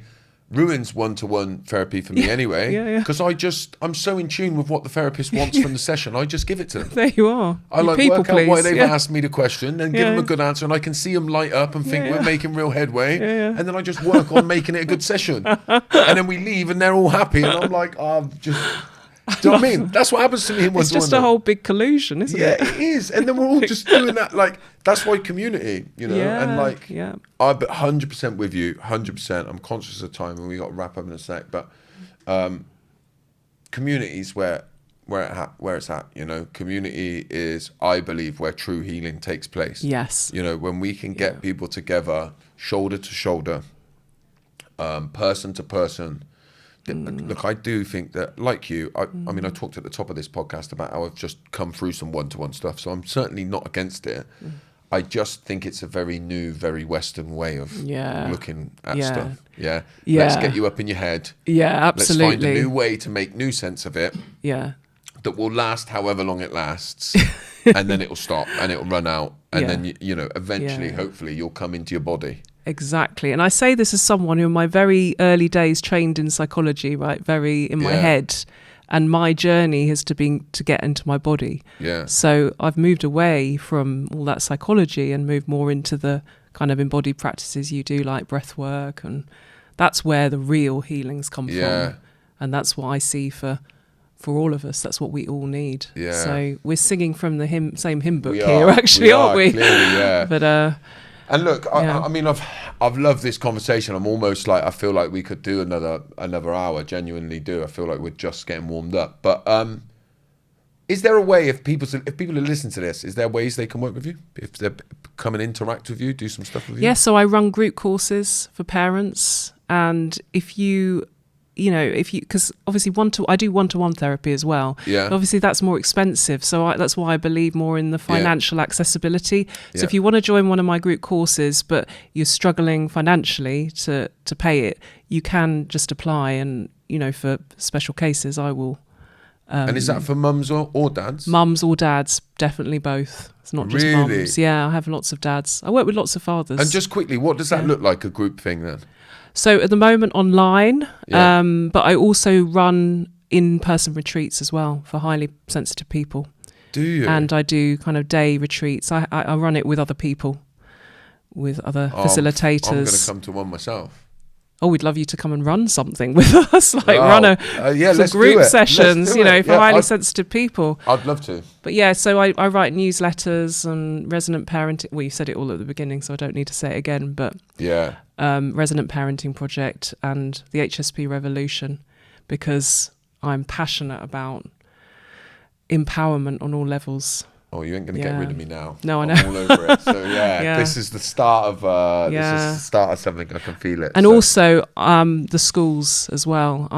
ruins one-to-one therapy for me anyway, because I'm so in tune with what the therapist wants from the session. I just give it to them. There you are. I like work out why they've asked me the question and give them a good answer, and I can see them light up and think we're making real headway, and then I just work on making it a good session, and then we leave and they're all happy, and I'm like, do you know what I mean? That's what happens to me in one-to-one. It's just a whole big collusion, isn't it? Yeah, it is. And then we're all just doing that. Like, that's why community, you know? And like, I'm 100% with you, 100%. I'm conscious of time and we got to wrap up in a sec. But communities where it's at, you know? Community is, I believe, where true healing takes place. Yes. You know, when we can get people together, shoulder to shoulder, person to person. Look, I do think that, like you, I mean, I talked at the top of this podcast about how I've just come through some one-to-one stuff, so I'm certainly not against it. I just think it's a very new, very Western way of looking at stuff. Let's get you up in your head. Absolutely. Let's find a new way to make new sense of it. That will last however long it lasts, and then it'll stop and it'll run out, and then you know, eventually, hopefully, you'll come into your body. Exactly. And I say this as someone who in my very early days trained in psychology, right? Very in my head. And my journey has to get into my body. So I've moved away from all that psychology and moved more into the kind of embodied practices you do, like breath work. And that's where the real healings come from. And that's what I see for all of us. That's what we all need. So we're singing from the same hymn book here, actually, aren't we? Clearly, But and look, I mean, I've loved this conversation. I'm almost like, I feel like we could do another hour. Genuinely do. I feel like we're just getting warmed up. But is there a way, if people are listening to this, is there ways they can work with you? If they come and interact with you, do some stuff with you? Yeah. So I run group courses for parents, and if you because obviously I do one-to-one therapy as well. But obviously that's more expensive. So that's why I believe more in the financial accessibility. So if you want to join one of my group courses, but you're struggling financially to pay it, you can just apply. And, you know, for special cases, I will. And is that for mums or dads? Mums or dads, definitely both. It's not just mums. Yeah, I have lots of dads. I work with lots of fathers. And just quickly, what does that look like, a group thing then? So at the moment online, but I also run in-person retreats as well for highly sensitive people. Do you? And I do kind of day retreats. I run it with other people, with other facilitators. I'm going to come to one myself. Oh, we'd love you to come and run something with us, run some group sessions, for highly sensitive people. I'd love to. But yeah, so I write newsletters and resonant parenting. Well, you said it all at the beginning, so I don't need to say it again. But yeah, Resonant Parenting Project and the HSP Revolution, because I'm passionate about empowerment on all levels. Oh, you ain't going to get rid of me now. No, I know. I'm all over it. So this is the start of something. I can feel it. And also the schools as well.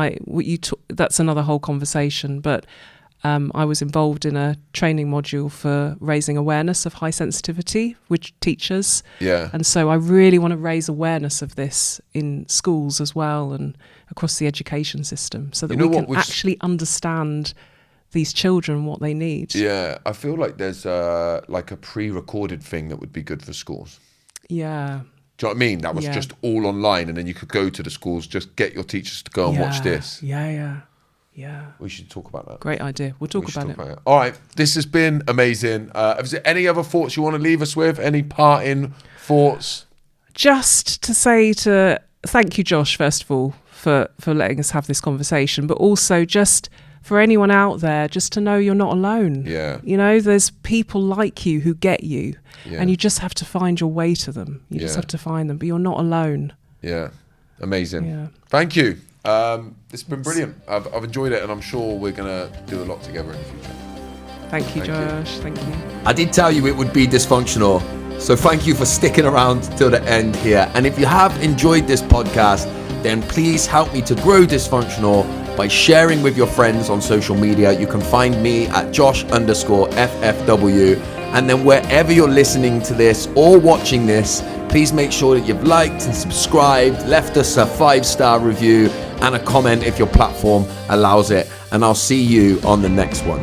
That's another whole conversation. But I was involved in a training module for raising awareness of high sensitivity with teachers. Yeah. And so I really want to raise awareness of this in schools as well and across the education system, so that we can actually understand these children, what they need. Yeah, I feel like there's like a pre-recorded thing that would be good for schools. Yeah. Do you know what I mean? That was just all online, and then you could go to the schools, just get your teachers to go and watch this. Yeah. We should talk about that. Great idea. We'll talk about it. All right, this has been amazing. Is there any other thoughts you want to leave us with? Any parting thoughts? Just to say thank you, Josh, first of all, for letting us have this conversation, but also just for anyone out there, just to know you're not alone. Yeah. There's people like you who get you, and you just have to find your way to them. You just have to find them, but you're not alone. Yeah. Amazing. Yeah. Thank you. It's been brilliant. I've enjoyed it, and I'm sure we're going to do a lot together in the future. Thank you, Josh. Thank you. I did tell you it would be dysfunctional, so thank you for sticking around till the end here. And if you have enjoyed this podcast, then please help me to grow Dysfunctional by sharing with your friends on social media. You can find me at Josh_FFW. And then wherever you're listening to this or watching this, please make sure that you've liked and subscribed, left us a 5-star review and a comment if your platform allows it. And I'll see you on the next one.